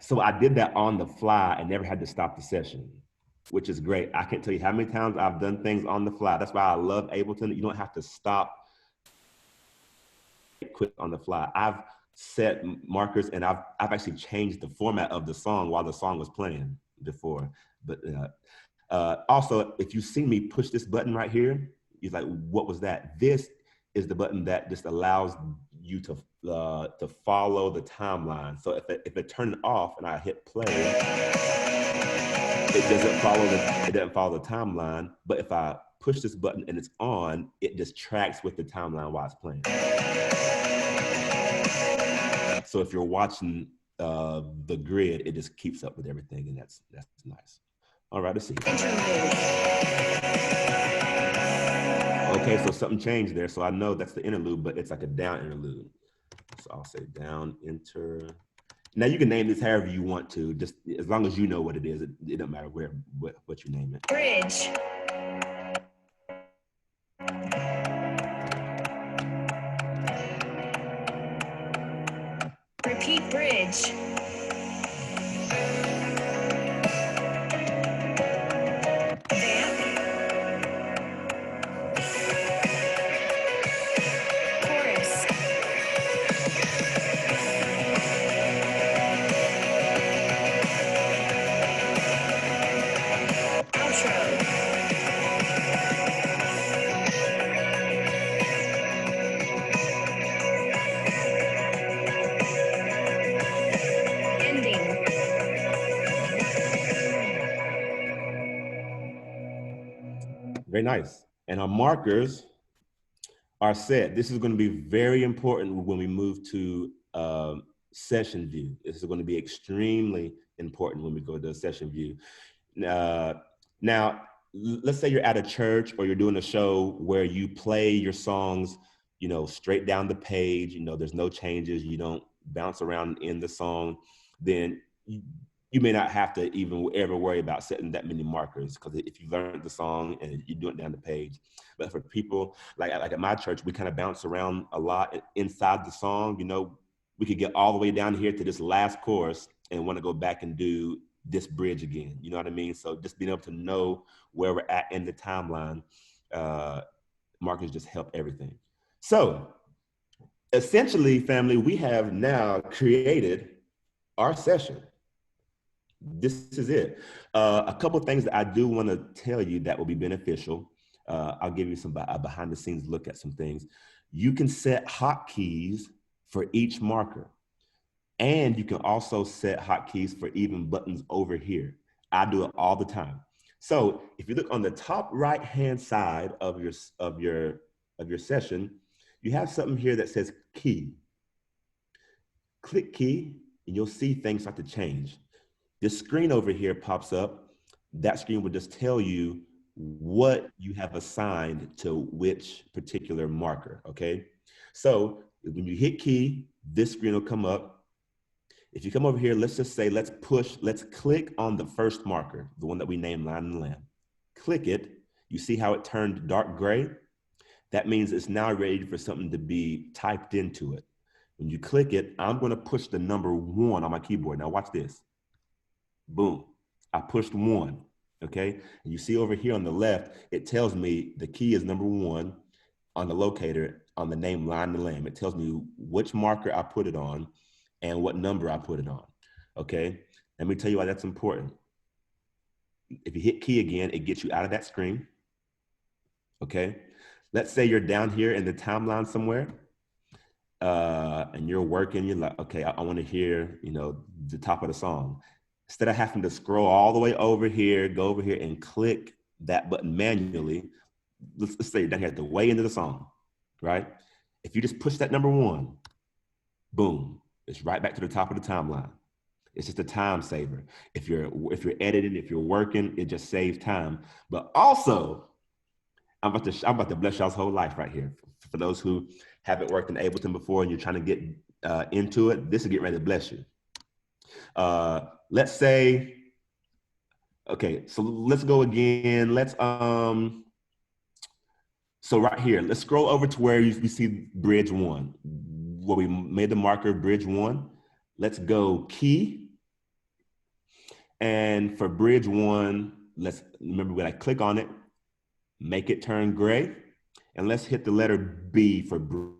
So I did that on the fly and never had to stop the session, which is great. I can't tell you how many times I've done things on the fly. That's why I love Ableton. You don't have to stop quick on the fly. I've set markers and I've actually changed the format of the song while the song was playing before. But also, if you see me push this button right here, you're like, what was that? This is the button that just allows you to follow the timeline. So if it turns off and I hit play, it doesn't follow the timeline. But if I push this button and it's on, it just tracks with the timeline while it's playing. So if you're watching the grid, it just keeps up with everything, and that's nice. All right, let's see. Okay, so something changed there. So I know that's the interlude, but it's like a down interlude. So I'll say down enter. Now you can name this however you want to, just as long as you know what it is. It doesn't matter what you name it. Bridge. Repeat bridge. Vamp. Chorus. Outro. Ending. Very nice. And our markers are set. This is going to be very important when we move to session view. This is going to be extremely important when we go to the session view. Now, let's say you're at a church or you're doing a show where you play your songs, you know, straight down the page, you know, there's no changes, you don't bounce around in the song, then you may not have to even ever worry about setting that many markers, because if you learned the song and you do it down the page. But for people like at my church, we kind of bounce around a lot inside the song. You know, we could get all the way down here to this last chorus and want to go back and do this bridge again. You know what I mean? So just being able to know where we're at in the timeline, markers just help everything. So essentially, family, we have now created our session. This is it. A couple of things that I do want to tell you that will be beneficial. I'll give you some behind the scenes look at some things. You can set hotkeys for each marker. And you can also set hotkeys for even buttons over here. I do it all the time. So if you look on the top right-hand side of your session, you have something here that says key. Click key, and you'll see things start to change. This screen over here pops up. That screen will just tell you what you have assigned to which particular marker, okay? So when you hit key, this screen will come up. If you come over here, let's just say, let's click on the first marker, the one that we named Line and Lamb. Click it, you see how it turned dark gray? That means it's now ready for something to be typed into it. When you click it, I'm gonna push the number 1 on my keyboard. Now watch this. Boom, I pushed 1, okay? And you see over here on the left, it tells me the key is number 1 on the locator on the name Line and Lamb. It tells me which marker I put it on and what number I put it on, okay? Let me tell you why that's important. If you hit key again, it gets you out of that screen, okay? Let's say you're down here in the timeline somewhere, and you're working, you're like, okay, I wanna hear, you know, the top of the song. Instead of having to scroll all the way over here, go over here and click that button manually, let's say you're down here at the way into the song, right? If you just push that number 1, boom, it's right back to the top of the timeline. It's just a time saver. If you're editing, if you're working, it just saves time. But also, I'm about to bless y'all's whole life right here. For those who haven't worked in Ableton before and you're trying to get into it, this will get ready to bless you. Let's say, okay, so let's go again. So right here, let's scroll over to where we see bridge 1, where we made the marker bridge 1. Let's go key, And for bridge 1, let's remember when I click on it, make it turn gray, and let's hit the letter B for boom,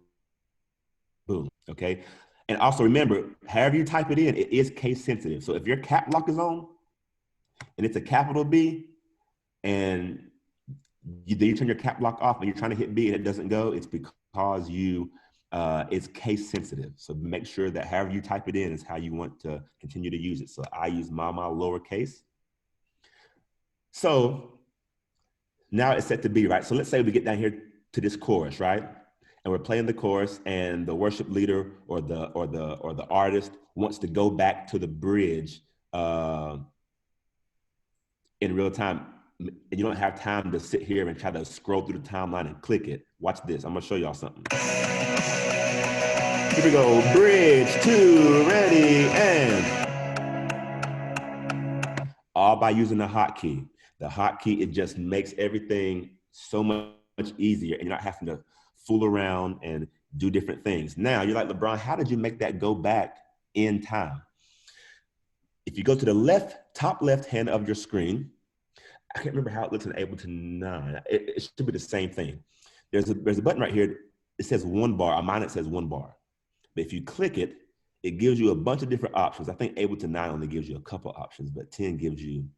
okay? And also remember, however you type it in, it is case sensitive. So if your cap lock is on and it's a capital B, and you turn your cap lock off and you're trying to hit B and it doesn't go, it's because it's case sensitive. So make sure that however you type it in is how you want to continue to use it. So I use mama lowercase. So now it's set to B, right? So let's say we get down here to this chorus, right? And we're playing the chorus, and the worship leader or the artist wants to go back to the bridge in real time. And you don't have time to sit here and try to scroll through the timeline and click it. Watch this. I'm gonna show y'all something. Here we go. Bridge 2, ready, and all by using the hotkey. The hotkey, it just makes everything so much easier, and you're not having to fool around and do different things. Now, you're like, LeBron, how did you make that go back in time? If you go to the top left hand of your screen, I can't remember how it looks in Ableton 9. It should be the same thing. There's a button right here. It says 1 bar. On mine, it says 1 bar. But if you click it, it gives you a bunch of different options. I think Ableton 9 only gives you a couple options, but 10 gives you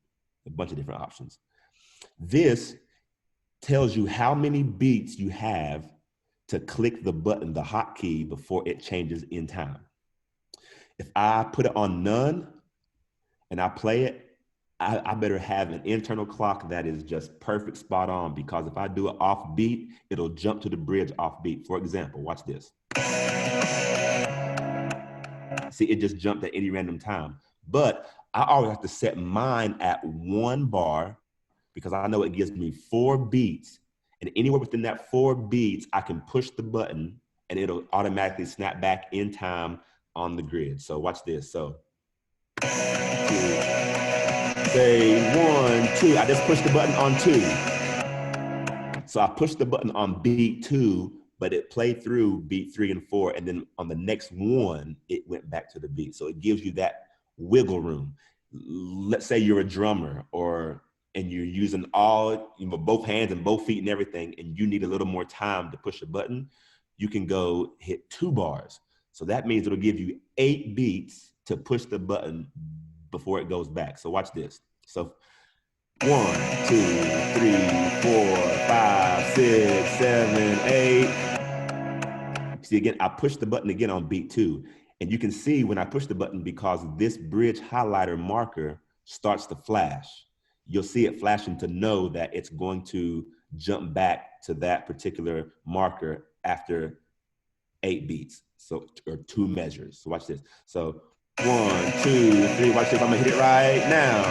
a bunch of different options. This tells you how many beats you have to click the button, the hotkey, before it changes in time. If I put it on none and I play it, I better have an internal clock that is just perfect, spot on, because if I do it off beat, it'll jump to the bridge off beat. For example, watch this. See, it just jumped at any random time. But I always have to set mine at 1 bar because I know it gives me 4 beats. And anywhere within that 4 beats, I can push the button and it'll automatically snap back in time on the grid. So watch this. So say 1, 2. I just pushed the button on 2. So I pushed the button on beat 2, but it played through beat 3 and 4. And then on the next one, it went back to the beat. So it gives you that wiggle room. Let's say you're a drummer and you're using both hands and both feet and everything, and you need a little more time to push a button, you can go hit 2 bars. So that means it'll give you 8 beats to push the button before it goes back. So watch this. So 1, 2, 3, 4, 5, 6, 7, 8. See, again, I push the button again on beat 2. And you can see when I push the button, because this bridge highlighter marker starts to flash. You'll see it flashing to know that it's going to jump back to that particular marker after 8 beats. So, or 2 measures. So watch this. So 1, 2, 3, watch this. I'm gonna hit it right now.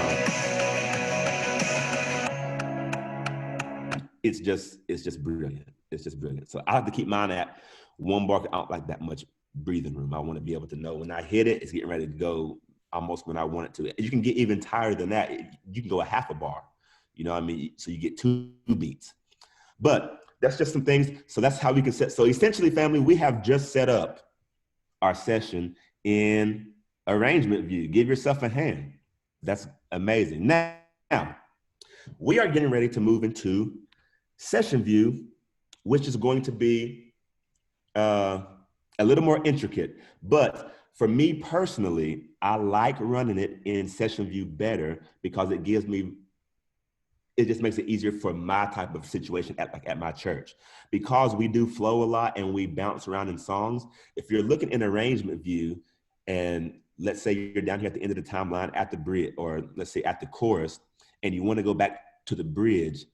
It's just brilliant. It's just brilliant. So I have to keep mine at 1 bar. I don't like that much breathing room. I want to be able to know when I hit it, it's getting ready to go almost when I want it to. And you can get even tighter than that. You can go a half a bar, you know what I mean? So you get 2 beats. But that's just some things. So that's how we can set. So essentially, family, we have just set up our session in arrangement view. Give yourself a hand. That's amazing. Now, we are getting ready to move into session view, which is going to be a little more intricate. But for me personally, I like running it in session view better because it just makes it easier for my type of situation at my church. Because we do flow a lot and we bounce around in songs, if you're looking in arrangement view and let's say you're down here at the end of the timeline at the bridge, or let's say at the chorus, and you want to go back to the bridge,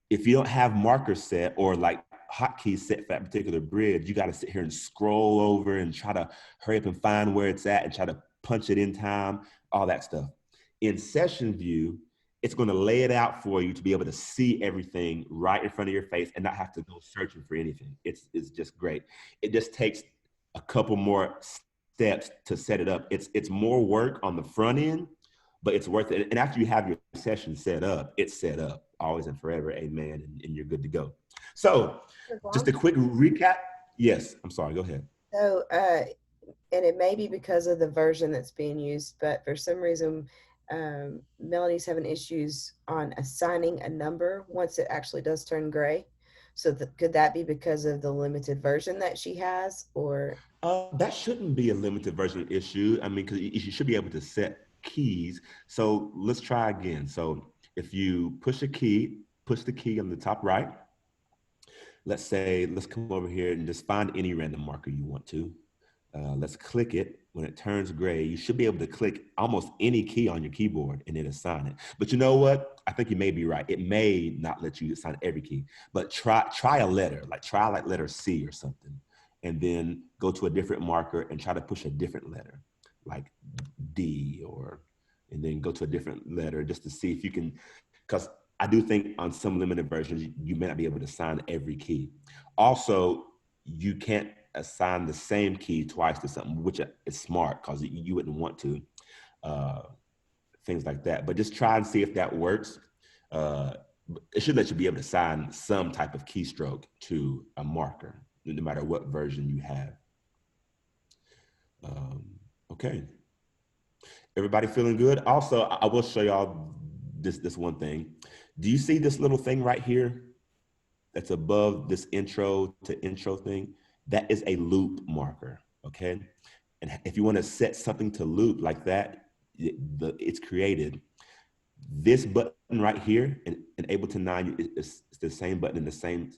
if you don't have markers set or like hotkeys set for that particular bridge, you got to sit here and scroll over and try to hurry up and find where it's at and try to punch it in time, all that stuff. In session view, it's going to lay it out for you to be able to see everything right in front of your face and not have to go searching for anything. It's just great. It just takes a couple more steps to set it up. It's more work on the front end, but it's worth it. And after you have your session set up, it's set up always and forever. Amen. And you're good to go. So just a quick recap. Yes, I'm sorry. Go ahead. So, and it may be because of the version that's being used, but for some reason, Melanie's having issues on assigning a number once it actually does turn gray. So could that be because of the limited version that she has, or? That shouldn't be a limited version issue. I mean, because you should be able to set keys. So let's try again. So if you push the key on the top right. Let's say, let's come over here and just find any random marker you want to. Let's click it. When it turns gray, you should be able to click almost any key on your keyboard and then assign it. But you know what? I think you may be right. It may not let you assign every key, but try a letter, try letter C or something, and then go to a different marker and try to push a different letter, like D, and then go to a different letter just to see if you can, because I do think on some limited versions, you may not be able to assign every key. Also, you can't assign the same key twice to something, which is smart because you wouldn't want to, things like that. But just try and see if that works. It should let you be able to assign some type of keystroke to a marker, no matter what version you have. Okay. Everybody feeling good? Also, I will show y'all this one thing. Do you see this little thing right here that's above this intro to intro thing? That is a loop marker, okay? And if you want to set something to loop like that, it's created. This button right here in Ableton 9 is the same button in the same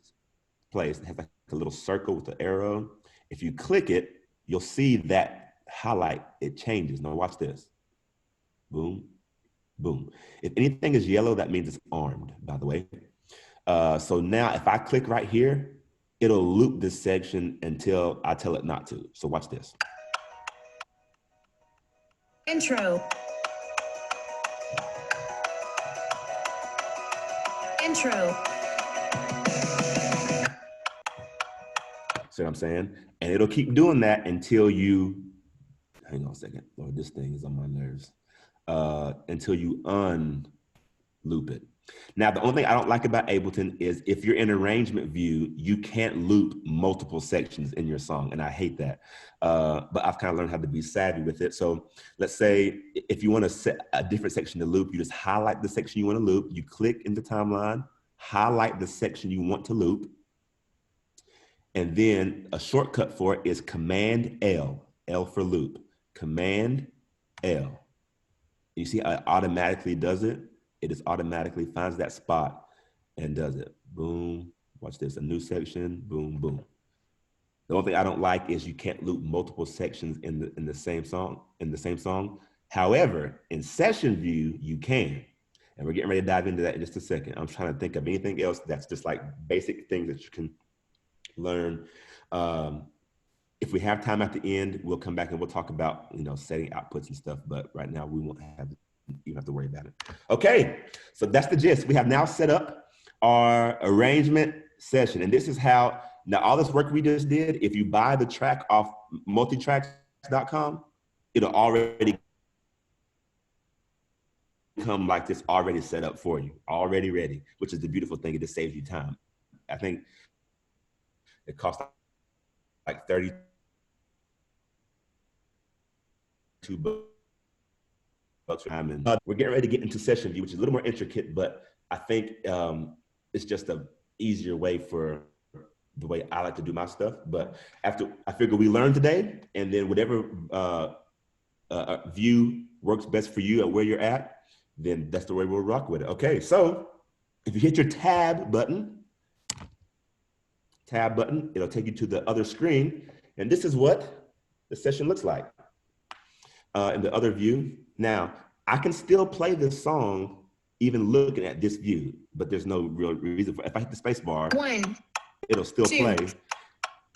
place. It has like a little circle with the arrow. If you click it, you'll see that highlight, it changes. Now watch this. Boom, boom. If anything is yellow, that means it's armed, by the way. So now if I click right here, it'll loop this section until I tell it not to. So watch this. Intro. Intro. See what I'm saying? And it'll keep doing that until you, hang on a second. Lord, this thing is on my nerves. Until you unloop it. Now, the only thing I don't like about Ableton is if you're in arrangement view, you can't loop multiple sections in your song, and I hate that. But I've kind of learned how to be savvy with it. So let's say if you want to set a different section to loop, you just highlight the section you want to loop, you click in the timeline, highlight the section you want to loop, and then a shortcut for it is Command L, L for loop, Command L. You see how it automatically does it? It just automatically finds that spot and does it. Boom, watch this, a new section, boom, boom. The only thing I don't like is you can't loop multiple sections in the same song. However, in session view, you can. And we're getting ready to dive into that in just a second. I'm trying to think of anything else that's just like basic things that you can learn. If we have time at the end, we'll come back and we'll talk about, setting outputs and stuff. But right now we won't even have to worry about it. Okay, so that's the gist. We have now set up our arrangement session. And this is how, now all this work we just did, if you buy the track off multitracks.com, it'll already come like this, already set up for you, already ready, which is the beautiful thing. It just saves you time. I think it costs like $32. And we're getting ready to get into session view, which is a little more intricate, but I think it's just a easier way for the way I like to do my stuff. But after I figure we learned today, and then whatever view works best for you at where you're at, then that's the way we'll rock with it. Okay, so if you hit your tab button, it'll take you to the other screen, and this is what the session looks like in the other view. Now, I can still play this song even looking at this view, but there's no real reason for it. If I hit the space bar, it'll still play.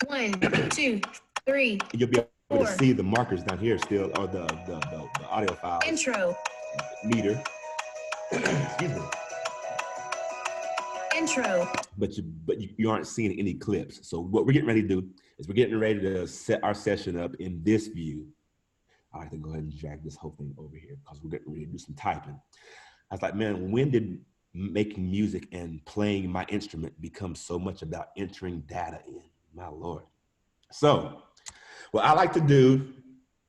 1, 2, 3. You'll be able to see the markers down here still, or the audio file. Intro. Meter. Excuse me. Intro. But you aren't seeing any clips. So what we're getting ready to do is we're getting ready to set our session up in this view. I like to go ahead and drag this whole thing over here because we're getting ready to do some typing. I was like, man, when did making music and playing my instrument become so much about entering data in? My Lord. So what I like to do,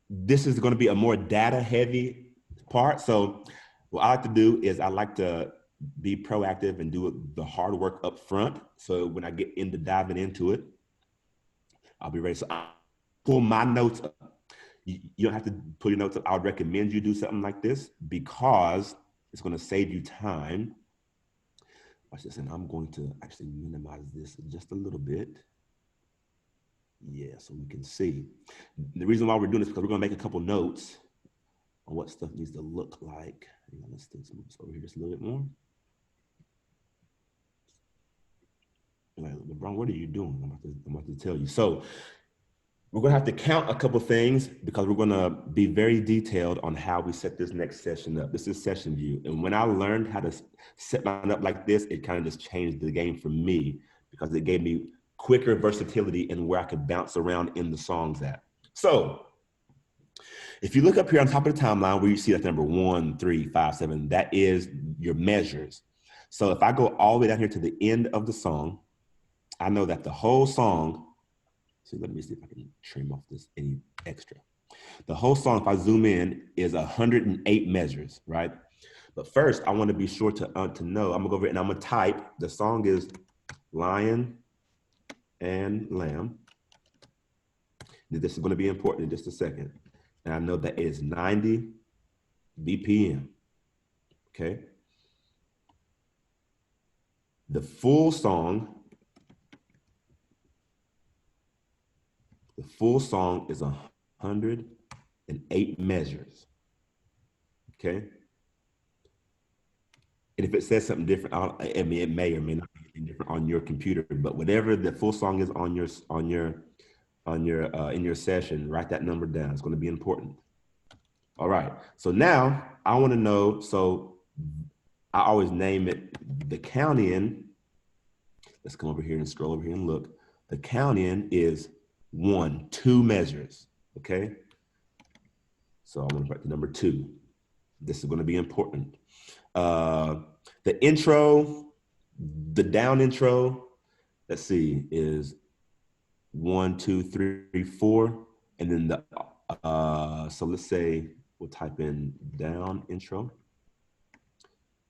this is going to be a more data heavy part. So what I like to do is I like to be proactive and do the hard work up front. So when I get into diving into it, I'll be ready. So I pull my notes up. You don't have to pull your notes up. I would recommend you do something like this because it's going to save you time. Watch this, and I'm going to actually minimize this just a little bit. Yeah, so we can see. The reason why we're doing this is because we're going to make a couple notes on what stuff needs to look like. Hang on, let's move this over here just a little bit more. Like, LeBron, what are you doing? I'm about to tell you. So we're going to have to count a couple things because we're going to be very detailed on how we set this next session up. This is session view. And when I learned how to set mine up like this, it kind of just changed the game for me because it gave me quicker versatility in where I could bounce around in the songs at. So if you look up here on top of the timeline where you see that number 1, 3, 5, 7, that is your measures. So if I go all the way down here to the end of the song, I know that the whole song, so let me see if I can trim off this any extra. The whole song, if I zoom in, is 108 measures, right? But first, I want to be sure to know, I'm gonna go over and I'm gonna type, the song is Lion and Lamb. This is gonna be important in just a second. And I know that it is 90 BPM, okay? The full song is 108 measures, okay? And if it says something different, I mean, it may or may not be different on your computer, but whatever the full song is in your session, write that number down. It's going to be important. All right. So now I want to know. So I always name it the count in. Let's come over here and scroll over here and look. The count in is 1, 2 measures. Okay. So I'm going to write the number 2. This is going to be important. The intro, the down intro, let's see, is 1, 2, 3, 4. And then the, so let's say we'll type in down intro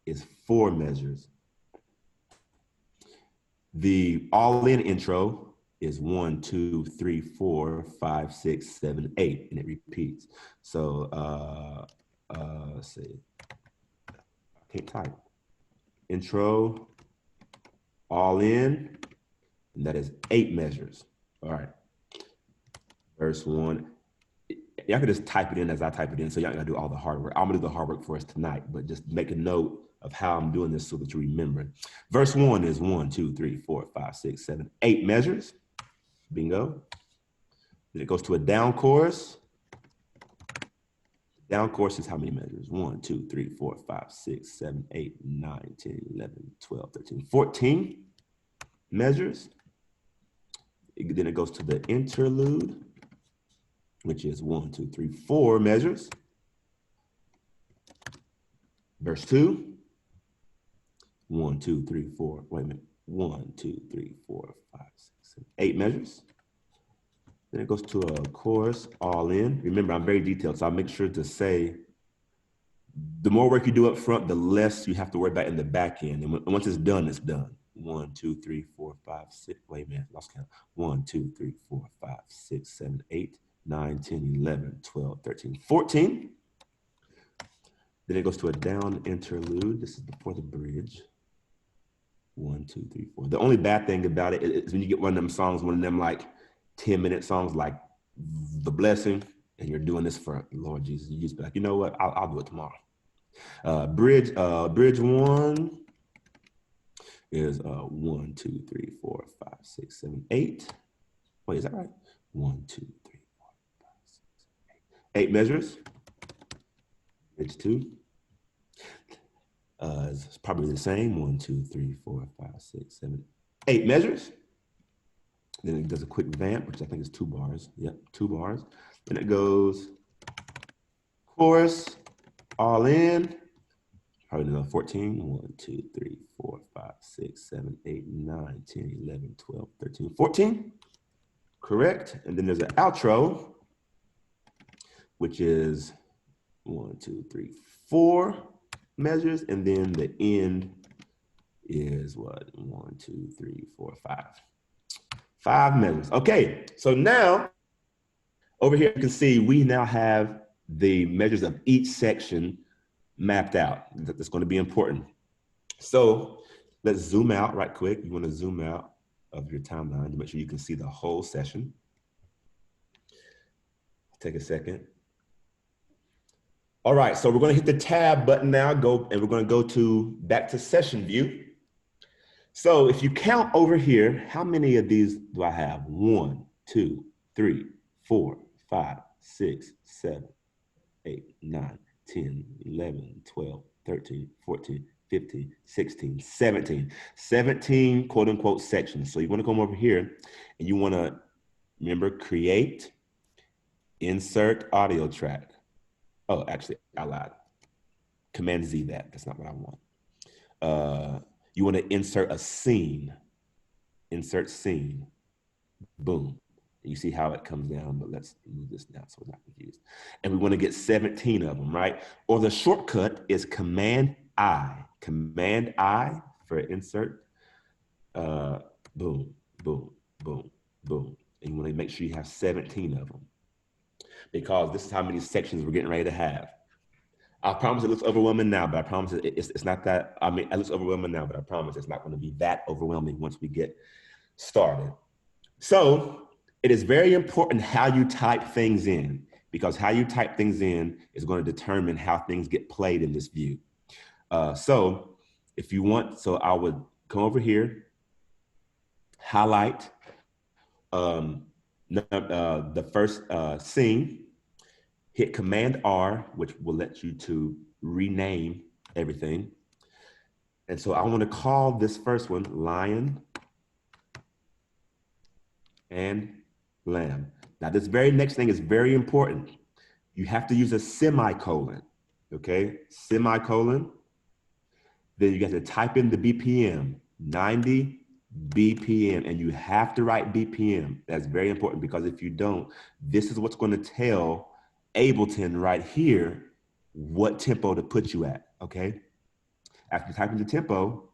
is 4 measures. The all-in intro is 1, 2, 3, 4, 5, 6, 7, 8, and it repeats. So let's see, I can't type. Intro, all in, and that is 8 measures. All right. Verse 1. Y'all can just type it in as I type it in, so y'all gotta do all the hard work. I'm gonna do the hard work for us tonight, but just make a note of how I'm doing this so that you remember. Verse 1 is 1, 2, 3, 4, 5, 6, 7, 8 measures. Bingo. Then it goes to a down chorus. Down chorus is how many measures? 1, 2, 3, 4, 5, 6, 7, 8, 9, 10, 11, 12, 13, 14 measures. Then it goes to the interlude, which is 1, 2, 3, 4 measures. Verse 2, 1, 2, 3, 4, wait a minute. 1, 2, 3, 4, 5, 6, 7, 8 measures. Then it goes to a chorus, all in. Remember, I'm very detailed, so I'll make sure to say, the more work you do up front, the less you have to worry about in the back end. And once it's done, it's done. 1, 2, 3, 4, 5, 6, wait a minute, lost count. 1, 2, 3, 4, 5, 6, 7, 8, 9, 10, 11, 12, 13, 14. Then it goes to a down interlude. This is before the bridge. 1, 2, 3, 4. The only bad thing about it is when you get one of them songs, one of them like 10-minute songs like The Blessing, and you're doing this for Lord Jesus, you just be like, you know what, I'll do it tomorrow. Bridge 1 is 1, 2, 3, 4, 5, 6, 7, 8. Wait, is that right? 1, 2, 3, 4, 5, 6, 7, 8. 8 measures. Bridge 2. It's probably the same. 1, 2, 3, 4, 5, 6, 7, 8 measures. Then it does a quick vamp, which I think is 2 bars. Yep, 2 bars. Then it goes chorus, all in. Probably another 14. 1, 2, 3, 4, 5, 6, 7, 8, 9, 10, 11, 12, 13, 14. Correct. And then there's an outro, which is 1, 2, 3, 4 measures, and then the end is what? 1, 2, 3, 4, 5. 5 measures. Okay, so now over here you can see we now have the measures of each section mapped out. That's going to be important. So let's zoom out right quick. You want to zoom out of your timeline to make sure you can see the whole session. Take a second. All right, so we're going to hit the tab button now, and we're going to go back to session view. So if you count over here, how many of these do I have? 1, 2, 3, 4, 5, 6, 7, 8, 9, 10, 11, 12, 13, 14, 15, 16, 17. 17 quote unquote sections. So you want to come over here and you want to remember create, insert audio track. Oh, actually, I lied. Command Z that. That's not what I want. You want to insert a scene. Insert scene. Boom. You see how it comes down, but let's move this down so we're not confused. And we want to get 17 of them, right? Or the shortcut is Command I. Command I for insert. Boom, boom, boom, boom. And you want to make sure you have 17 of them, because this is how many sections we're getting ready to have. I promise it looks overwhelming now, but I promise it's not that. I mean, it looks overwhelming now, but I promise it's not going to be that overwhelming once we get started. So it is very important how you type things in, because how you type things in is going to determine how things get played in this view. So if you want, so I would come over here, highlight the first scene, hit Command R, which will let you to rename everything. And so I want to call this first one Lion and Lamb. Now this very next thing is very important. You have to use a semicolon, okay? Semicolon. Then you got to type in the BPM, 90 BPM, and you have to write BPM. That's very important, because if you don't, this is what's going to tell Ableton right here what tempo to put you at, okay? After typing the tempo,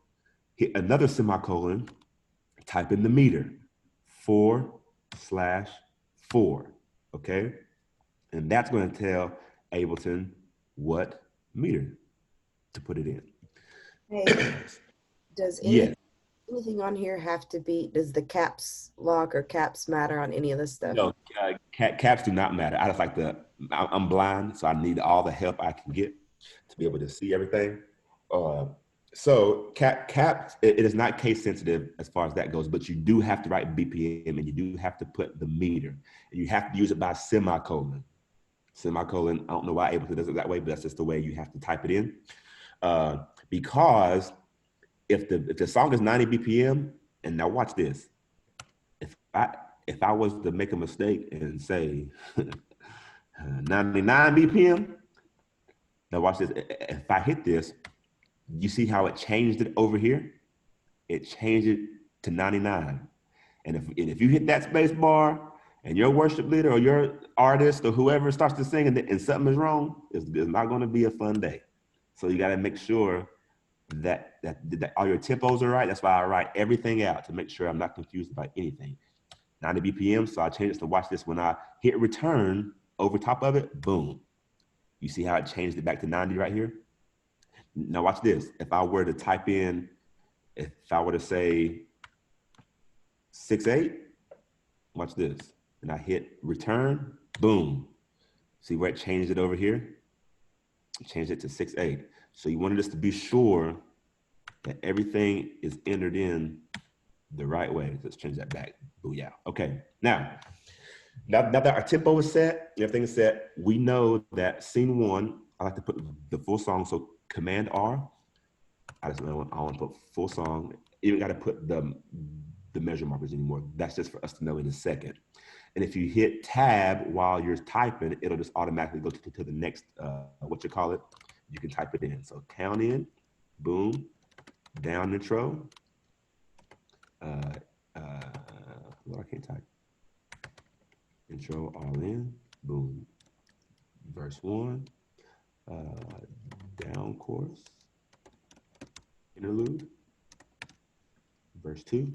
hit another semicolon, type in the meter, 4/4, okay? And that's going to tell Ableton what meter to put it in. Hey, does anything on here have to be, does the caps lock or caps matter on any of this stuff? No, caps do not matter. I just like I'm blind, so I need all the help I can get to be able to see everything. So caps, it is not case sensitive as far as that goes, but you do have to write BPM, and you do have to put the meter, and you have to use it by semicolon. Semicolon, I don't know why Ableton does it that way, but that's just the way you have to type it in. Because if the song is 90 BPM, and now watch this, if I was to make a mistake and say 99 BPM, now watch this. If I hit this, you see how it changed it over here? It changed it to 99. And if you hit that space bar and your worship leader or your artist or whoever starts to sing and something is wrong, it's not going to be a fun day. So you got to make sure that all your tempos are right. That's why I write everything out, to make sure I'm not confused about anything. 90 BPM, so I changed it to watch this. When I hit return over top of it, boom. You see how it changed it back to 90 right here? Now watch this. If I were to type in, if I were to say 6/8, watch this. And I hit return, boom. See where it changed it over here? It changed it to 6/8. So you wanted us to be sure that everything is entered in the right way. Let's change that back. Booyah. Okay, now that our tempo is set, everything is set, we know that scene 1, I like to put the full song, so Command R. I want to put full song. You don't got to put the measure markers anymore. That's just for us to know in a second. And if you hit tab while you're typing, it'll just automatically go to the next, you can type it in. So count in, boom, down intro. Well, I can't type. Intro all in, boom. Verse 1, down chorus, interlude, verse 2,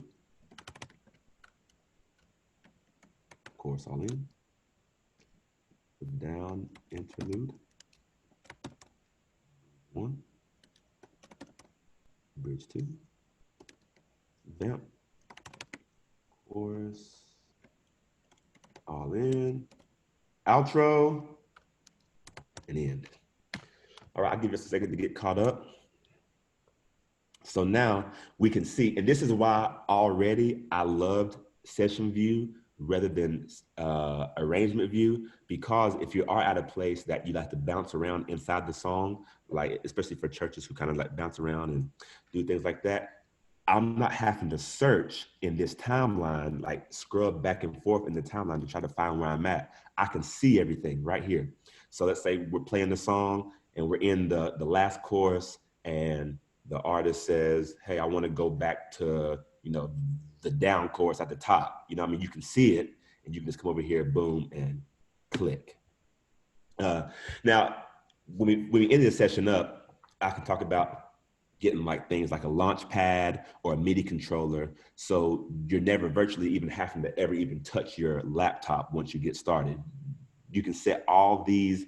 chorus all in, down interlude, 1, bridge 2, vamp, chorus, all in, outro, and end. All right, I'll give you a second to get caught up. So now we can see, and this is why already I loved session view rather than arrangement view, because if you are at a place that you like to bounce around inside the song, like especially for churches who kind of like bounce around and do things like that, I'm not having to search in this timeline, like scrub back and forth in the timeline to try to find where I'm at. I can see everything right here. So let's say we're playing the song and we're in the last chorus and the artist says, hey, I want to go back to, you know, the down chorus at the top. You know what I mean? You can see it and you can just come over here, boom, and click. Now, when we end this session up, I can talk about getting like things like a launch pad or a MIDI controller. So you're never virtually even having to ever even touch your laptop once you get started. You can set all these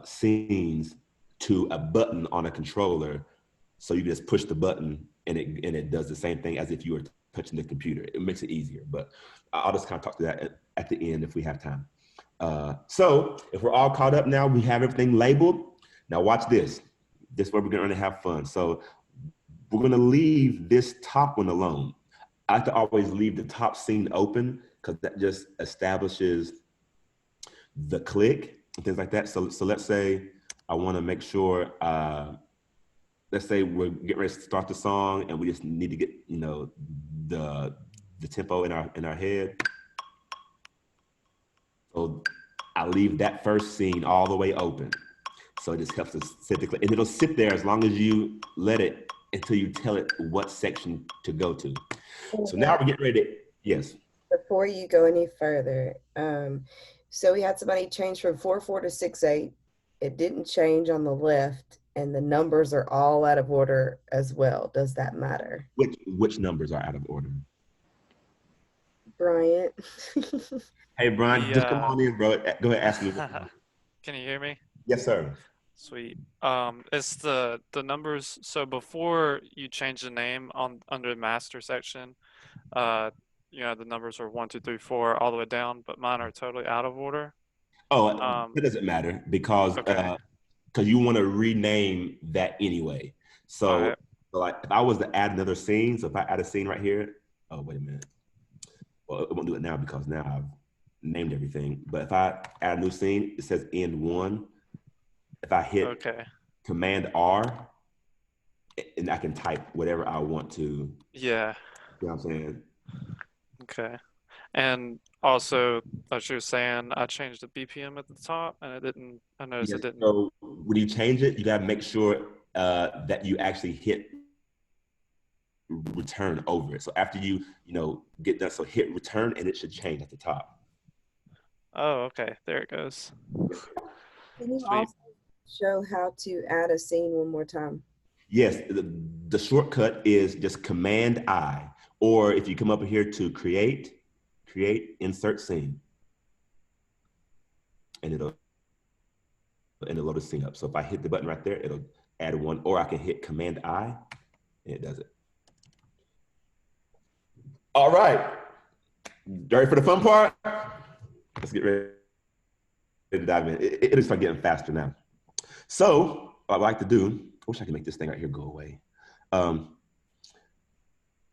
scenes to a button on a controller. So you can just push the button and it does the same thing as if you were touching the computer. It makes it easier, but I'll just kind of talk to that at the end if we have time. So if we're all caught up now, we have everything labeled. Now watch this. This is where we're going to have fun. So we're going to leave this top one alone. I like to always leave the top scene open because that just establishes the click and things like that. So let's say I want to make sure, let's say we're getting ready to start the song and we just need to get, you know, the tempo in our head. So I leave that first scene all the way open. So it just helps us sit the click, and it'll sit there as long as you let it until you tell it what section to go to. So now we're getting ready to, yes. Before you go any further, so we had somebody change from 4/4 to 6/8. It didn't change on the left, and the numbers are all out of order as well. Does that matter? Which numbers are out of order? Bryant. Hey, Brian, just come on in, bro. Go ahead, ask me. Can you hear me? Yes, sir. Sweet. It's the numbers. So before you change the name under the master section, you know, the numbers are 1, 2, 3, 4 all the way down, but mine are totally out of order. Oh, it doesn't matter because Okay. You want to rename that anyway. So, Right. so like if I was to add another scene, so if I add a scene right here, oh wait a minute. Well, it won't do it now because now I've named everything. But if I add a new scene, it says end 1. If I hit Command R, and I can type whatever I want to. Yeah. You know what I'm saying? Okay. And also, as you were saying, I changed the BPM at the top, and I noticed it didn't. So when you change it, you got to make sure that you actually hit return over it. So after you get done, so hit return, and it should change at the top. Oh, okay. There it goes. Can you also show how to add a scene one more time? Yes, the shortcut is just Command I, or if you come up here to create, insert scene, and it'll load a scene up. So if I hit the button right there, it'll add one, or I can hit Command I, and it does it. All right, ready for the fun part? Let's get ready to dive in. It'll start getting faster now. So what I like to do, I wish I could make this thing right here go away.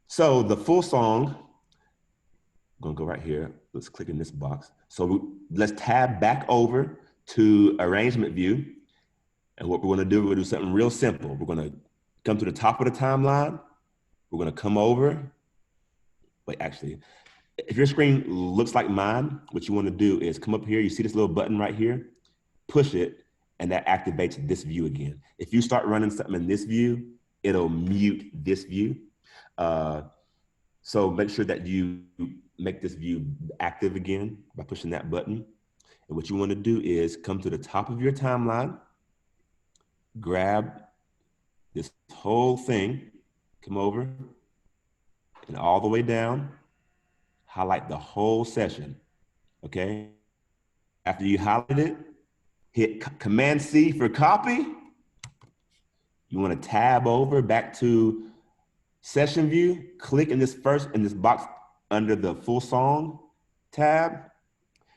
So the full song, I'm gonna go right here. Let's click in this box. So let's tab back over to arrangement view. And what we're gonna do, we're gonna do something real simple. We're gonna come to the top of the timeline. We're gonna come over. Wait, actually, if your screen looks like mine, what you wanna do is come up here. You see this little button right here? Push it, and that activates this view again. If you start running something in this view, it'll mute this view. So make sure that you make this view active again by pushing that button. And what you want to do is come to the top of your timeline. grab this whole thing, come over, and all the way down, highlight the whole session, okay? After you highlight it, hit Command C for copy. You want to tab over back to session view, click in this box under the full song tab,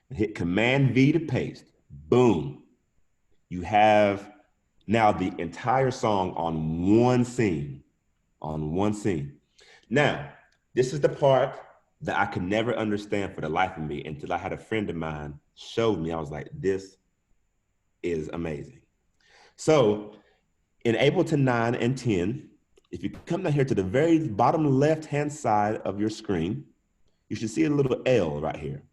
and hit Command V to paste. Boom. You have now the entire song on one scene, Now, this is the part that I could never understand for the life of me until I had a friend of mine showed me. I was like, this is amazing. So in Ableton 9 and 10, if you come down here to the very bottom left-hand side of your screen, you should see a little L right here.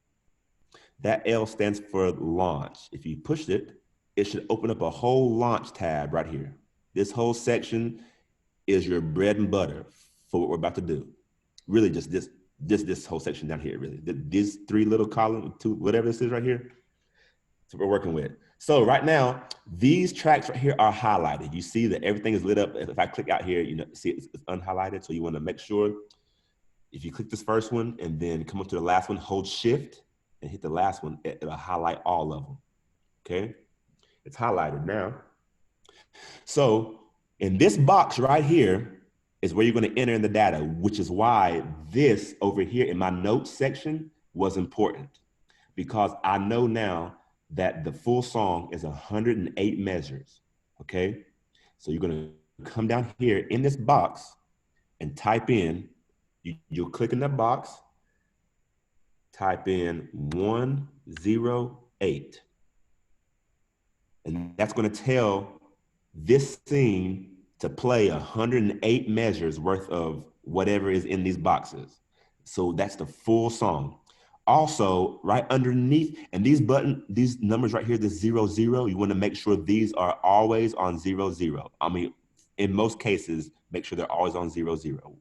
That L stands for launch. If you push it, it should open up a whole launch tab right here. This whole section is your bread and butter for what we're about to do. Really just this whole section down here, really. These three little columns, two, whatever this is right here, that's what we're working with. So right now, these tracks right here are highlighted. You see that everything is lit up. If I click out here, you know, see it's unhighlighted. So you want to make sure if you click this first one and then come up to the last one, hold shift and hit the last one, it'll highlight all of them, okay? It's highlighted now. So in this box right here is where you're going to enter in the data, which is why this over here in my notes section was important, because I know now that the full song is 108 measures, okay? So you're going to come down here in this box and type in, you'll click in that box, type in 108. And that's going to tell this scene to play 108 measures worth of whatever is in these boxes. So that's the full song. Also, right underneath, and these numbers right here, the 0, 0, you want to make sure these are always on 0, 0. I mean, in most cases, make sure they're always on 0, 0.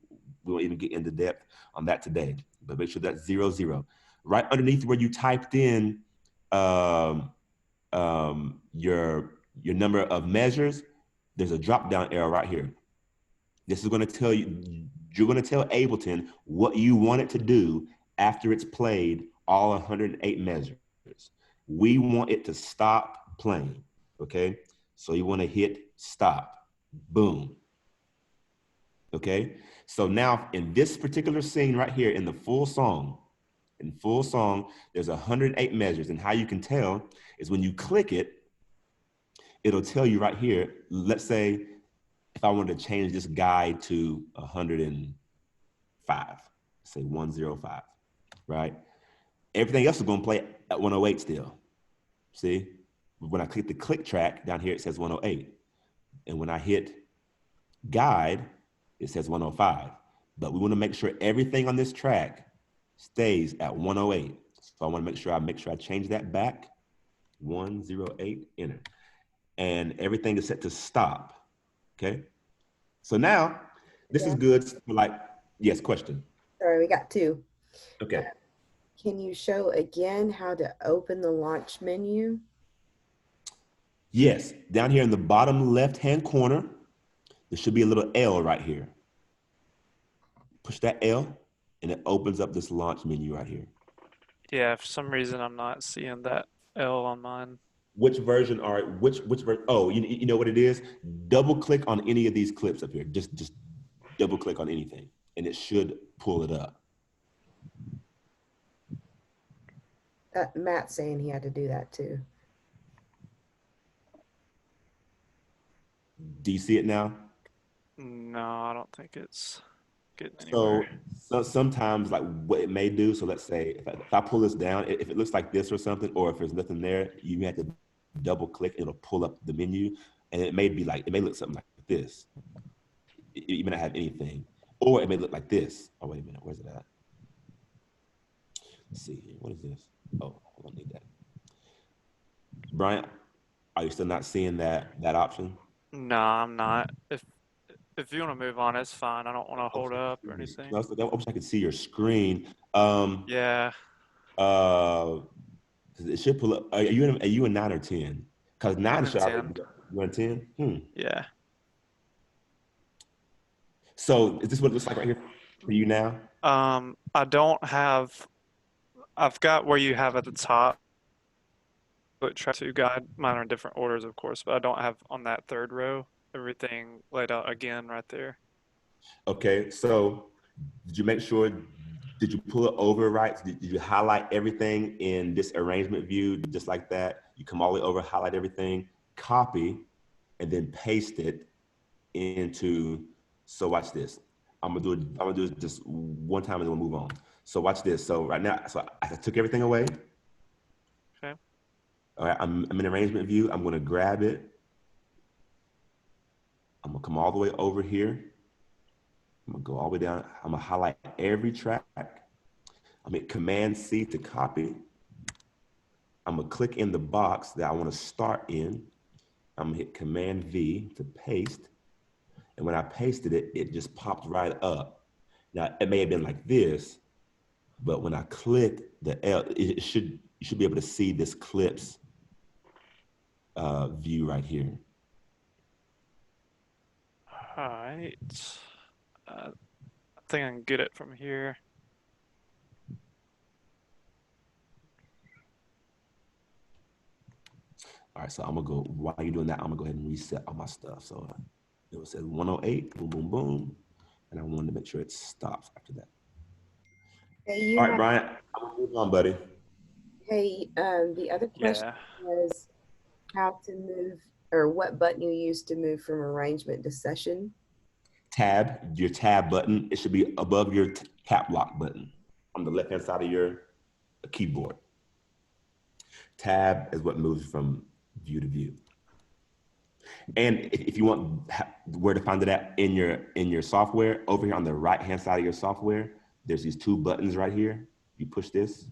We won't even get into depth on that today, but make sure that's 0, 0. Right underneath where you typed in your number of measures, there's a drop-down arrow right here. This is going to tell you, you're going to tell Ableton what you want it to do after it's played all 108 measures. We want it to stop playing, okay? So you want to hit stop, boom. Okay, so now in this particular scene right here in the full song, there's 108 measures, and how you can tell is when you click it, it'll tell you right here, let's say if I wanted to change this guide to 105, say 105, right? Everything else is going to play at 108 still. See? When I click the click track down here, it says 108. And when I hit guide, it says 105. But we want to make sure everything on this track stays at 108. So I want to make sure I change that back. 108, enter. And everything is set to stop. Okay? So now, this is good for like, yes, question. Sorry, we got two. Okay. Can you show again how to open the launch menu? Yes, down here in the bottom left-hand corner, there should be a little L right here. Push that L, and it opens up this launch menu right here. Yeah, for some reason I'm not seeing that L on mine. Which version are, which version? Oh, you know what it is? Double click on any of these clips up here. Just double click on anything, and it should pull it up. Matt's saying he had to do that too. Do you see it now? No, I don't think it's getting anywhere. So sometimes like what it may do, so let's say if I pull this down, if it looks like this or something, or if there's nothing there, you may have to double click, it'll pull up the menu, and it may look something like this. You may not have anything, or it may look like this. Oh, wait a minute, where's it at? Let's see here, what is this? Oh, I don't need that. Brian, are you still not seeing that option? No, I'm not. If you want to move on, it's fine. I don't want to hold up or anything. No, I wish I could see your screen. Yeah. It should pull up. Are you in 9 or 10? Because 9 in should already 10. be 110. Yeah. So is this what it looks like right here for you now? I don't have. I've got where you have at the top. But track 2 guide. Mine are in different orders, of course, but I don't have on that third row everything laid out again right there. Okay, so did you make sure, did you pull it over right? Did you highlight everything in this arrangement view just like that? You come all the way over, highlight everything, copy, and then paste it into, so watch this. I'm gonna do it just one time and then we'll move on. So watch this. So right now, so I took everything away. Okay. All right, I'm in arrangement view. I'm gonna grab it. I'm gonna come all the way over here. I'm gonna go all the way down. I'm gonna highlight every track. I'm hit Command C to copy. I'm gonna click in the box that I wanna start in. I'm gonna hit Command V to paste. And when I pasted it, it just popped right up. Now, it may have been like this, but when I click the L, you should be able to see this clips view right here. All right. I think I can get it from here. All right, so I'm gonna go, while you're doing that, I'm gonna go ahead and reset all my stuff. So it was at 108, boom, boom, boom. And I wanted to make sure it stops after that. Hey, All right, Brian, I'm gonna move on, buddy. Hey, the other question Yeah. was how to move, or what button you use to move from arrangement to session. Tab, your tab button, it should be above your cap lock button on the left-hand side of your keyboard. Tab is what moves from view to view. And if you want where to find it at in your software, over here on the right-hand side of your software, there's these 2 buttons right here. You push this,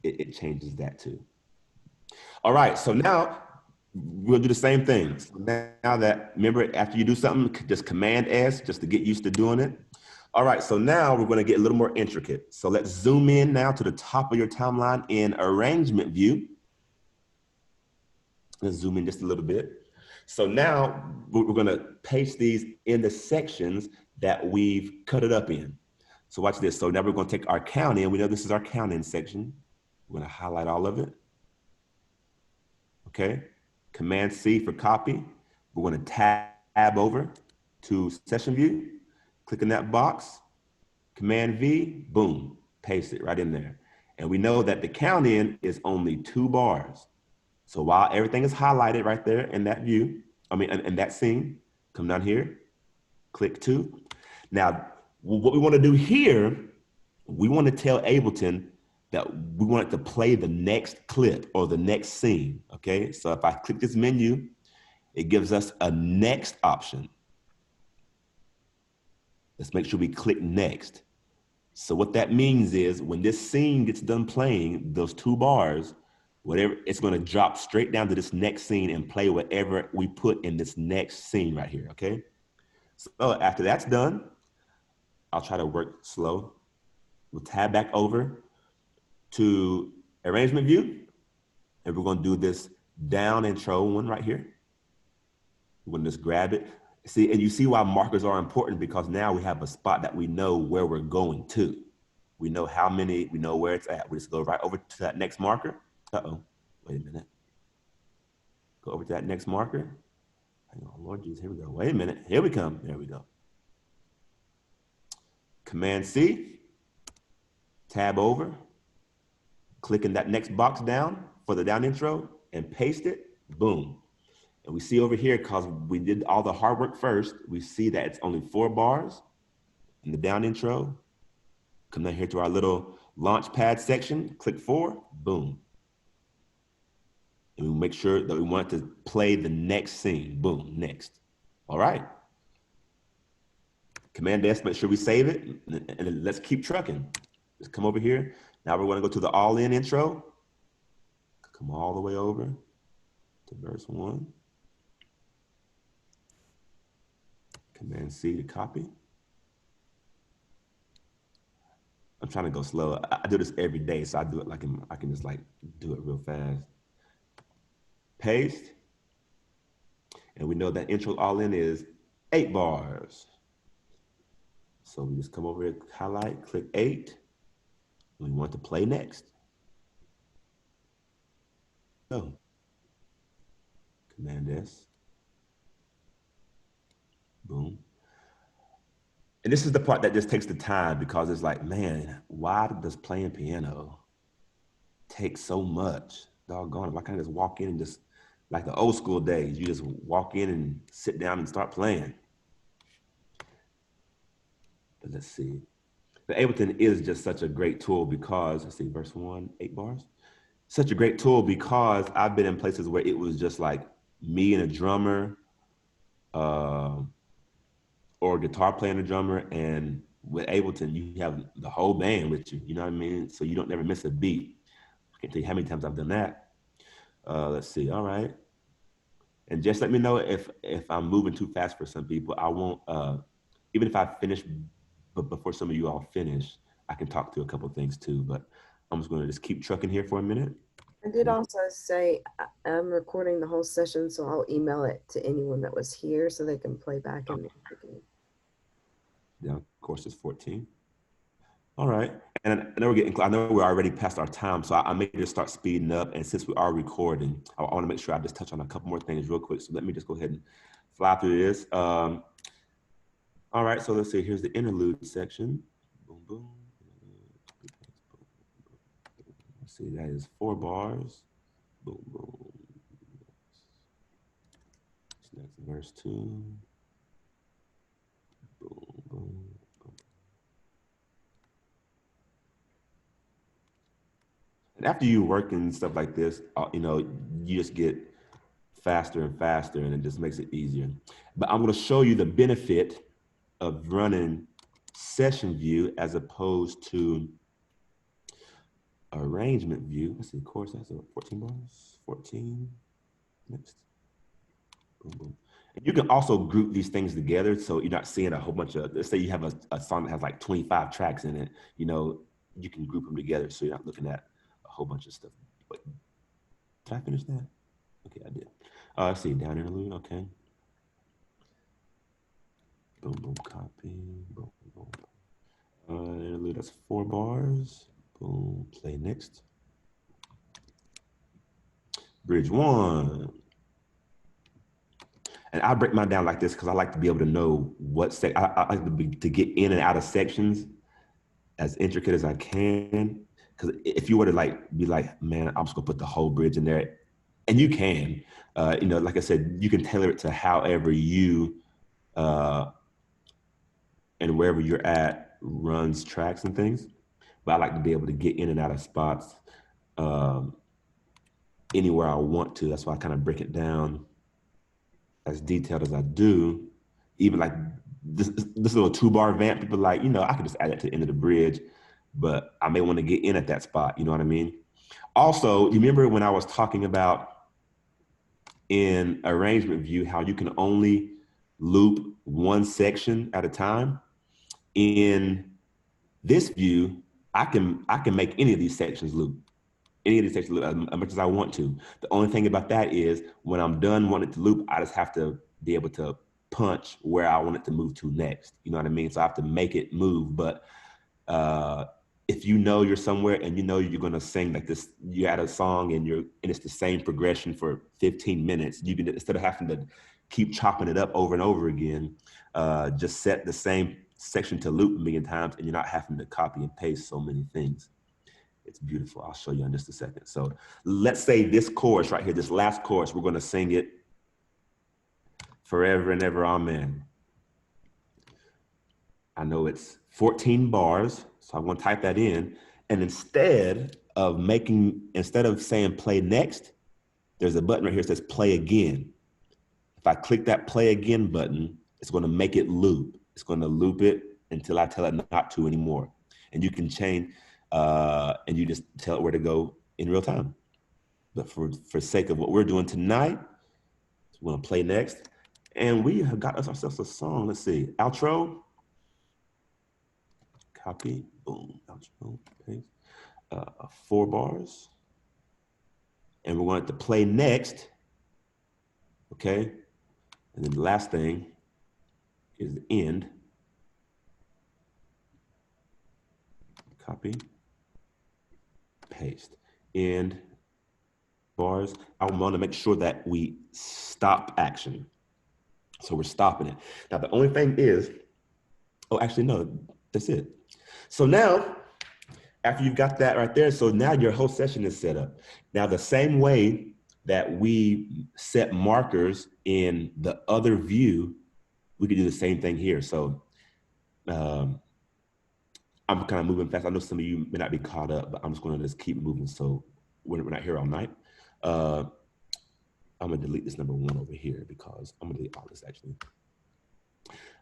it changes that too. All right, so now we'll do the same thing. So now that, remember, after you do something, just Command S, just to get used to doing it. All right, so now we're gonna get a little more intricate. So let's zoom in now to the top of your timeline in arrangement view. Let's zoom in just a little bit. So now we're gonna paste these in the sections that we've cut it up in. So watch this. So now we're gonna take our count in. We know this is our count in section. We're gonna highlight all of it. Okay, Command C for copy. We're gonna tab over to session view, click in that box, Command V, boom, paste it right in there. And we know that the count in is only 2 bars. So while everything is highlighted right there in that view, in that scene, come down here, click 2. Now, what we wanna do here, we wanna tell Ableton that we want it to play the next clip or the next scene, okay? So if I click this menu, it gives us a next option. Let's make sure we click next. So what that means is when this scene gets done playing, those 2 bars, whatever, it's gonna drop straight down to this next scene and play whatever we put in this next scene right here, okay? So after that's done, I'll try to work slow. We'll tab back over to arrangement view, and we're gonna do this down intro one right here. We're gonna just grab it. See, and you see why markers are important, because now we have a spot that we know where we're going to. We know how many, we know where it's at. We just go right over to that next marker. Uh-oh, wait a minute. Go over to that next marker. Hang on, Lord Jesus, here we go. Wait a minute, here we come, there we go. Command C, tab over, click in that next box down for the down intro and paste it, boom. And we see over here, because we did all the hard work first, we see that it's only 4 bars in the down intro. Come down here to our little launch pad section, click 4, boom. And we make sure that we want to play the next scene, boom, next. All right. Command S, make sure we save it, and let's keep trucking. Just come over here. Now we're gonna go to the all-in intro. Come all the way over to verse 1. Command C to copy. I'm trying to go slow. I do this every day, so I do it like I can just like do it real fast. paste. And we know that intro all in is 8 bars. So we just come over here, highlight, click 8. And we want to play next. So, Command S. Boom. And this is the part that just takes the time because it's like, man, why does playing piano take so much? Doggone, why can't I just walk in and just, like the old school days, you just walk in and sit down and start playing. But let's see. The Ableton is just such a great tool because, let's see, verse 1, 8 bars. Such a great tool because I've been in places where it was just like me and a drummer, or a guitar player and a drummer, and with Ableton, you have the whole band with you, you know what I mean? So you don't never miss a beat. I can't tell you how many times I've done that. Let's see, all right. And just let me know if I'm moving too fast for some people. I won't, even if I finish, but before some of you all finish, I can talk to a couple of things too, but I'm just gonna just keep trucking here for a minute. I did also say I'm recording the whole session, so I'll email it to anyone that was here so they can play back and Yeah, of course it's 14. All right, and I know we're getting, I know we're already past our time, so I may just start speeding up. And since we are recording, I want to make sure I just touch on a couple more things real quick. So let me just go ahead and fly through this. All right, so let's see. Here's the interlude section. Boom, boom. Let's see, that is 4 bars. Boom, boom. Next verse 2. Boom, boom. And after you work and stuff like this, you know, you just get faster and faster, and it just makes it easier. But I'm going to show you the benefit of running session view as opposed to arrangement view. Let's see, chorus has 14 bars. 14. Next. Boom, boom. And you can also group these things together, so you're not seeing a whole bunch of, let's say you have a song that has like 25 tracks in it, you know, you can group them together so you're not looking at a whole bunch of stuff. But did I finish that? Okay, I did. Let's see, down interlude, okay. Boom, boom, copy, boom, boom. Interlude, that's 4 bars. Boom, play next. Bridge 1. And I break mine down like this because I like to be able to know what I like to get in and out of sections as intricate as I can. Because if you were to like be like, man, I'm just gonna put the whole bridge in there, and you can, you know, like I said, you can tailor it to however you and wherever you're at runs tracks and things. But I like to be able to get in and out of spots anywhere I want to. That's why I kind of break it down as detailed as I do. Even like this little 2-bar vamp, people are like, you know, I could just add that to the end of the bridge, but I may want to get in at that spot, you know what I mean? Also, you remember when I was talking about in arrangement view, how you can only loop one section at a time? In this view, I can make any of these sections loop. Any of these sections loop as much as I want to. The only thing about that is when I'm done wanting it to loop, I just have to be able to punch where I want it to move to next. You know what I mean? So I have to make it move. But if you know you're somewhere and you know you're gonna sing like this, you had a song and it's the same progression for 15 minutes, you can, instead of having to keep chopping it up over and over again, just set the same section to loop a million times and you're not having to copy and paste so many things. It's beautiful. I'll show you in just a second. So let's say this chorus right here, this last chorus, we're gonna sing it forever and ever, amen. I know it's 14 bars, so I'm gonna type that in. And instead of saying play next, there's a button right here that says play again. If I click that play again button, it's gonna make it loop. It's gonna loop it until I tell it not to anymore. And you can change, and you just tell it where to go in real time. But for sake of what we're doing tonight, we're gonna play next. And we have got ourselves a song. Let's see, outro. Copy, boom, outro, paste. 4 bars. And we're going to play next. okay? And then the last thing is the end. Copy, paste, end, bars. I want to make sure that we stop action. So we're stopping it. Now the only thing is, oh, actually no, that's it. So now, after you've got that right there, so now your whole session is set up. Now the same way that we set markers in the other view, we could do the same thing here. So I'm kind of moving fast. I know some of you may not be caught up, but I'm just going to just keep moving. So we're not here all night. I'm going to delete this number 1 over here because I'm going to delete all this actually.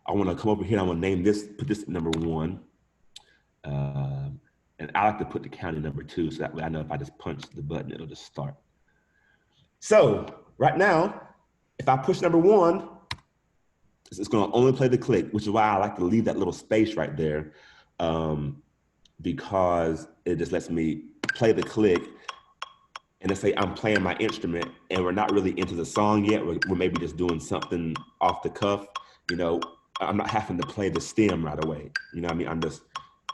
I want to come over here. I'm going to name this, put this at number 1. And I like to put the county number 2. So that way I know if I just punch the button, it'll just start. So right now, if I push number 1, it's going to only play the click, which is why I like to leave that little space right there. Because it just lets me play the click and let's say I'm playing my instrument and we're not really into the song yet. We're maybe just doing something off the cuff. You know, I'm not having to play the stem right away. You know what I mean? I'm just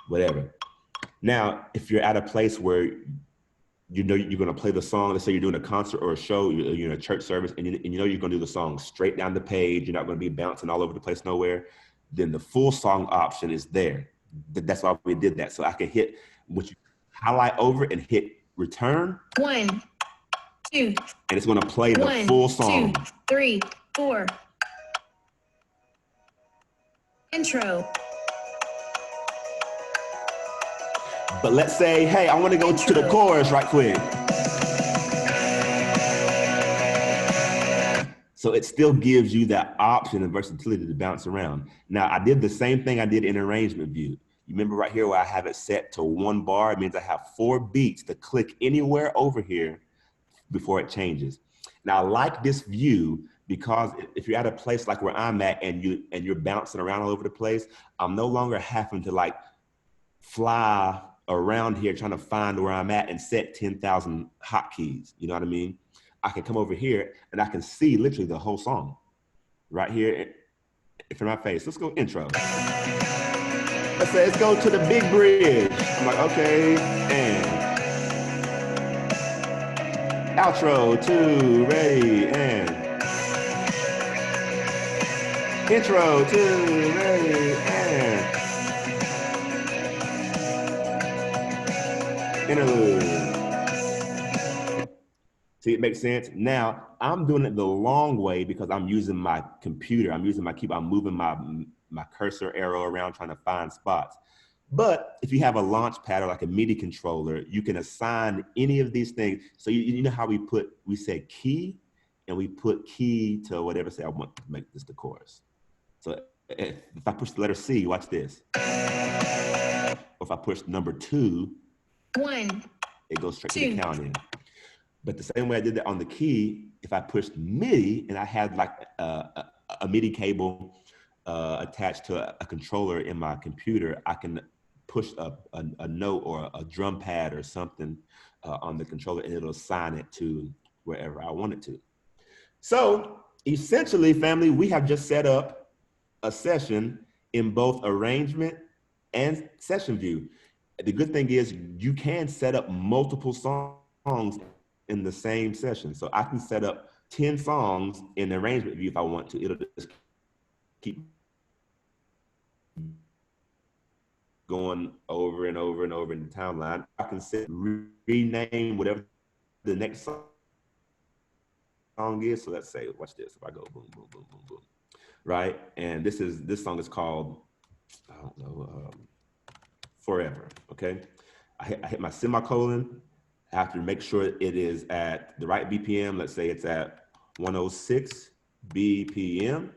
whatever. Now, if you're at a place where you know you're going to play the song, let's say you're doing a concert or a show, you're in a church service, and you know you're going to do the song straight down the page, you're not going to be bouncing all over the place nowhere, then the full song option is there. That's why we did that. So I can hit, which you highlight over and hit return. 1, 2. And it's going to play the 1, full song. 2, 3, 4. Intro. But let's say, hey, I want to go to the chorus right quick. So it still gives you that option and versatility to bounce around. Now, I did the same thing I did in arrangement view. You remember right here where I have it set to 1 bar? It means I have 4 beats to click anywhere over here before it changes. Now, I like this view because if you're at a place like where I'm at and you're bouncing around all over the place, I'm no longer having to like fly around here trying to find where I'm at and set 10,000 hotkeys. You know what I mean? I can come over here and I can see literally the whole song right here in front of my face. Let's go intro. Let's say, let's go to the big bridge. I'm like, okay, and outro 2, ready, and intro 2, ready, and interlude. See, it makes sense? Now, I'm doing it the long way because I'm using my computer. I'm using my keyboard. I'm moving my cursor arrow around trying to find spots. But if you have a launch pad or like a MIDI controller, you can assign any of these things. So you know how we said key, and we put key to whatever, say I want to make this the chorus. So if I push the letter C, watch this. Or if I push number 2, 1, it goes straight 2. to the count in. But the same way I did that on the key, if I pushed MIDI and I had like a MIDI cable attached to a controller in my computer, I can push a note or a drum pad or something on the controller and it'll assign it to wherever I want it to. So essentially, family, we have just set up a session in both arrangement and session view. The good thing is you can set up multiple songs in the same session. So I can set up 10 songs in the arrangement view if I want to. It'll just keep going over and over and over in the timeline. I can rename whatever the next song is. So let's say, watch this. If I go boom, boom, boom, boom, boom, right? And this song is called, I don't know, Forever, okay? I hit my semicolon. I have to make sure it is at the right BPM. Let's say it's at 106 BPM.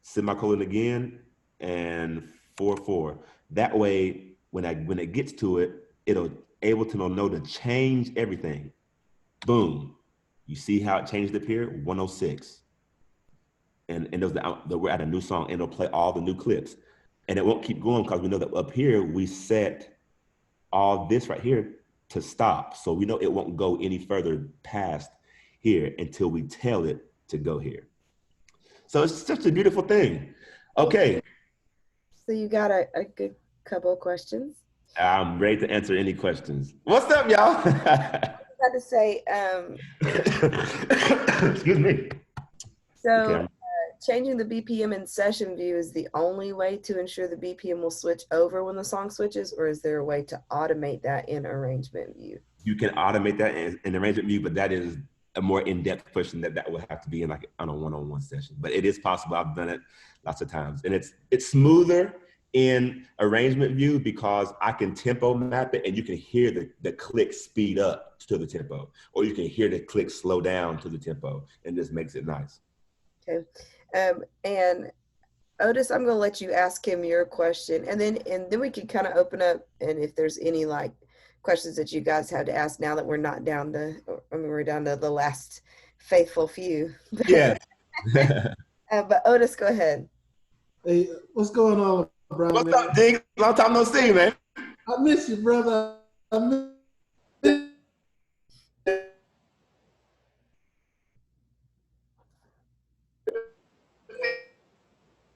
Semicolon again, and 4/4. That way, when it gets to it, Ableton will know to change everything. Boom. You see how it changed up here? 106. And we're at a new song, and it'll play all the new clips. And it won't keep going because we know that up here, we set all this right here to stop. So we know it won't go any further past here until we tell it to go here. So it's such a beautiful thing. Okay. So you got a good couple of questions. I'm ready to answer any questions. What's up, y'all? I got to say, Excuse me. so Okay. changing the BPM in session view is the only way to ensure the BPM will switch over when the song switches, or is there a way to automate that in arrangement view? You can automate that in arrangement view, but that is a more in-depth question that will have to be in like on a one-on-one session. But it is possible. I've done it lots of times, and it's smoother in arrangement view because I can tempo map it, and you can hear the click speed up to the tempo, or you can hear the click slow down to the tempo, and this makes it nice. Okay. And Otis, I'm going to let you ask him your question, and then we can kind of open up, and if there's any like questions that you guys have to ask now that we're not down to, we're down to the last faithful few. Yeah. But Otis, go ahead. Hey, what's going on, LeBron? What's up, Ding? Long time no see, man. I miss you, brother. I miss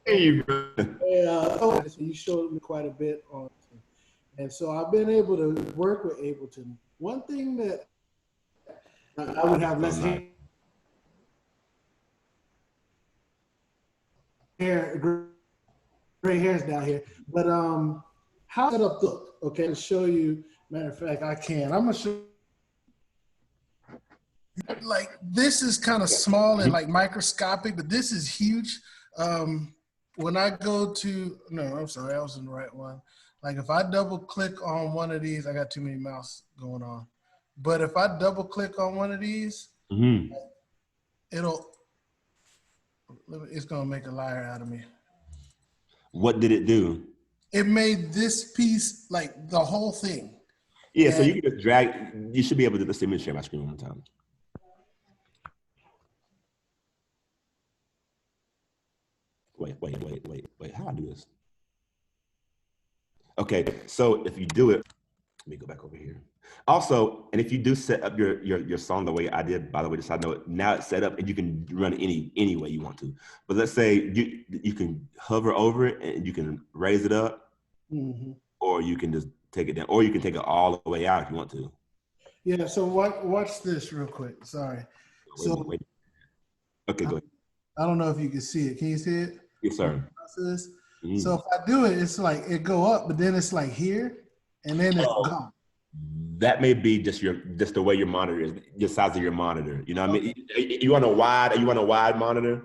Hey, bro. you showed me quite a bit on, and so I've been able to work with Ableton. One thing that I would have less hair, gray hairs down here, but how set up look? Okay, to show you. Matter of fact, I can. I'm gonna show. Like this is kind of small and like microscopic, but this is huge. When I go to, no, I'm sorry, I was in the right one. Like if I double click on one of these, I got too many mouse going on. But if I double click on one of these, it's gonna make a liar out of me. What did it do? It made this piece, like the whole thing. Yeah, so you can just drag, you should be able to, let's see, let me share my screen one more time. Wait, how do I do this? Okay, so if you do it, let me go back over here. Also, and if you do set up your song the way I did, by the way, just so I know, now it's set up and you can run it any way you want to. But let's say you can hover over it and you can raise it up, or you can just take it down, or you can take it all the way out if you want to. Yeah, so watch this real quick. Sorry. Wait. Okay, go ahead. I don't know if you can see it. Can you see it? Yes, sir. So if I do it, it's like it go up, but then it's like here, and then it's gone. That may be just the way your monitor is, the size of your monitor. You know what I mean? You want a wide monitor?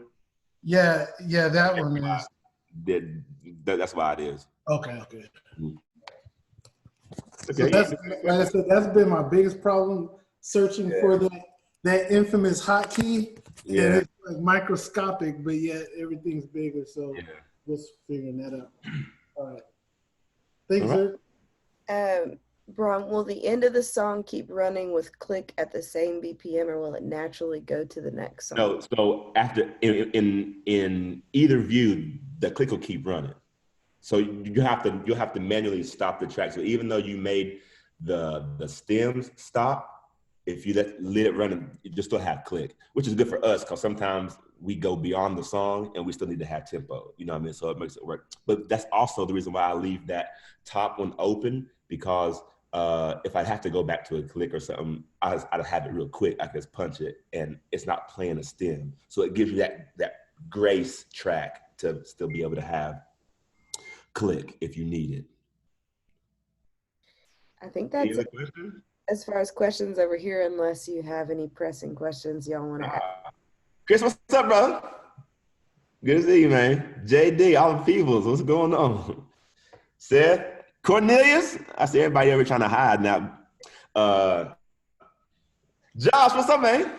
Yeah, that one is. That's why it is. Okay. Okay. So like I said, that's been my biggest problem, searching for that infamous hotkey. Yeah. And it's like microscopic, but yet everything's bigger. So just figuring that out. All right. Thanks, sir. Bron, will the end of the song keep running with click at the same BPM, or will it naturally go to the next song? No, so after in either view, the click will keep running. So you'll have to manually stop the track. So even though you made the stems stop, if you let it run, you just still have click, which is good for us because sometimes we go beyond the song and we still need to have tempo. You know what I mean? So it makes it work. But that's also the reason why I leave that top one open, because if I have to go back to a click or something, I'd have it real quick. I can just punch it and it's not playing a stem. So it gives you that grace track to still be able to have click if you need it. I think that's it. As far as questions over here, unless you have any pressing questions y'all want to ask. Chris, what's up, brother? Good to see you, man. JD, all the peoples, what's going on? Seth, Cornelius, I see everybody ever trying to hide now. Josh, what's up, man?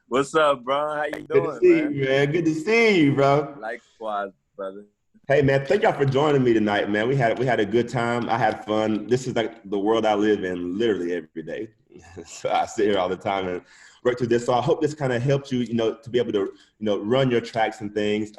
What's up, bro? How you doing, Good to see you, man. Good to see you, bro. Likewise, brother. Hey, man, thank y'all for joining me tonight, man. We had a good time. I had fun. This is like the world I live in literally every day. So I sit here all the time and work through this. So I hope this kind of helped you, to be able to, run your tracks and things.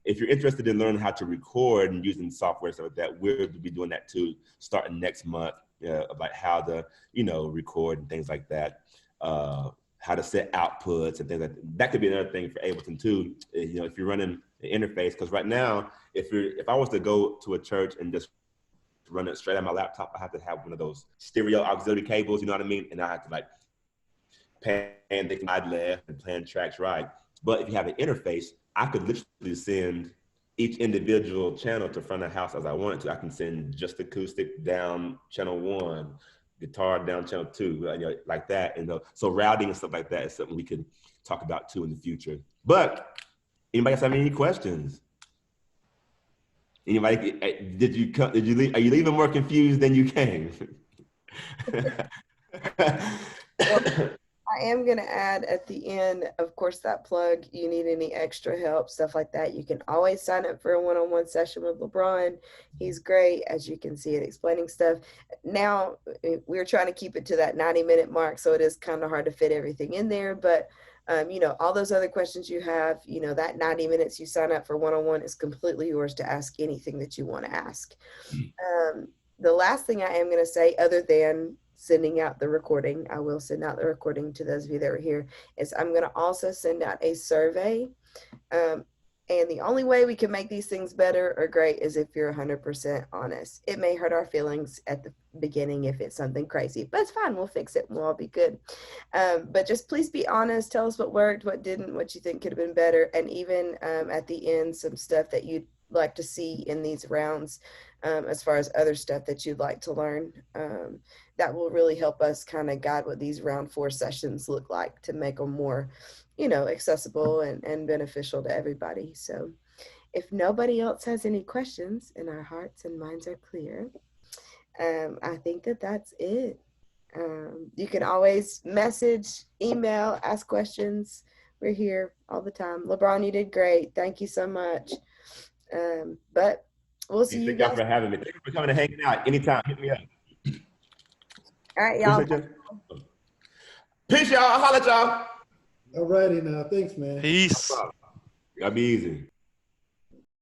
If you're interested in learning how to record and using software stuff like that, we'll be doing that too, starting next month, about how to, record and things like that. How how to set outputs and things like that. That could be another thing for Ableton too. You know, if you're running an interface, because right now, if I was to go to a church and just run it straight on my laptop, I have to have one of those stereo auxiliary cables, you know what I mean? And I have to like pan the side left and plan tracks right. But if you have an interface, I could literally send each individual channel to front of house as I wanted to. I can send just acoustic down channel 1, guitar down channel 2, you know, like that. And so routing and stuff like that is something we could talk about too in the future. But anybody else have any questions? Anybody? Did you leave? Are you leaving more confused than you came? I am going to add at the end, of course, that plug, you need any extra help, stuff like that. You can always sign up for a one-on-one session with LeBron. He's great, as you can see, at explaining stuff. Now, we're trying to keep it to that 90-minute mark, so it is kind of hard to fit everything in there. But, you know, all those other questions you have, you know, that 90 minutes you sign up for one-on-one is completely yours to ask anything that you want to ask. The last thing I am going to say, other than sending out the recording, I will send out the recording to those of you that were here, is I'm going to also send out a survey. And the only way we can make these things better or great is if you're 100% honest. It may hurt our feelings at the beginning if it's something crazy, but it's fine. We'll fix it and we'll all be good. But just please be honest. Tell us what worked, what didn't, what you think could have been better. And even at the end, some stuff that you'd like to see in these rounds, as far as other stuff that you'd like to learn. That will really help us kind of guide what these round 4 sessions look like to make them more, you know, accessible and beneficial to everybody. So if nobody else has any questions and our hearts and minds are clear, I think that that's it. You can always message, email, ask questions. We're here all the time. LeBron, you did great. Thank you so much. But we'll see you guys. Thank you for having me. Thank you for coming and hanging out. Anytime, hit me up. All right, y'all. Peace, y'all. I'll holler at y'all. All righty now. Thanks, man. Peace. Y'all be easy.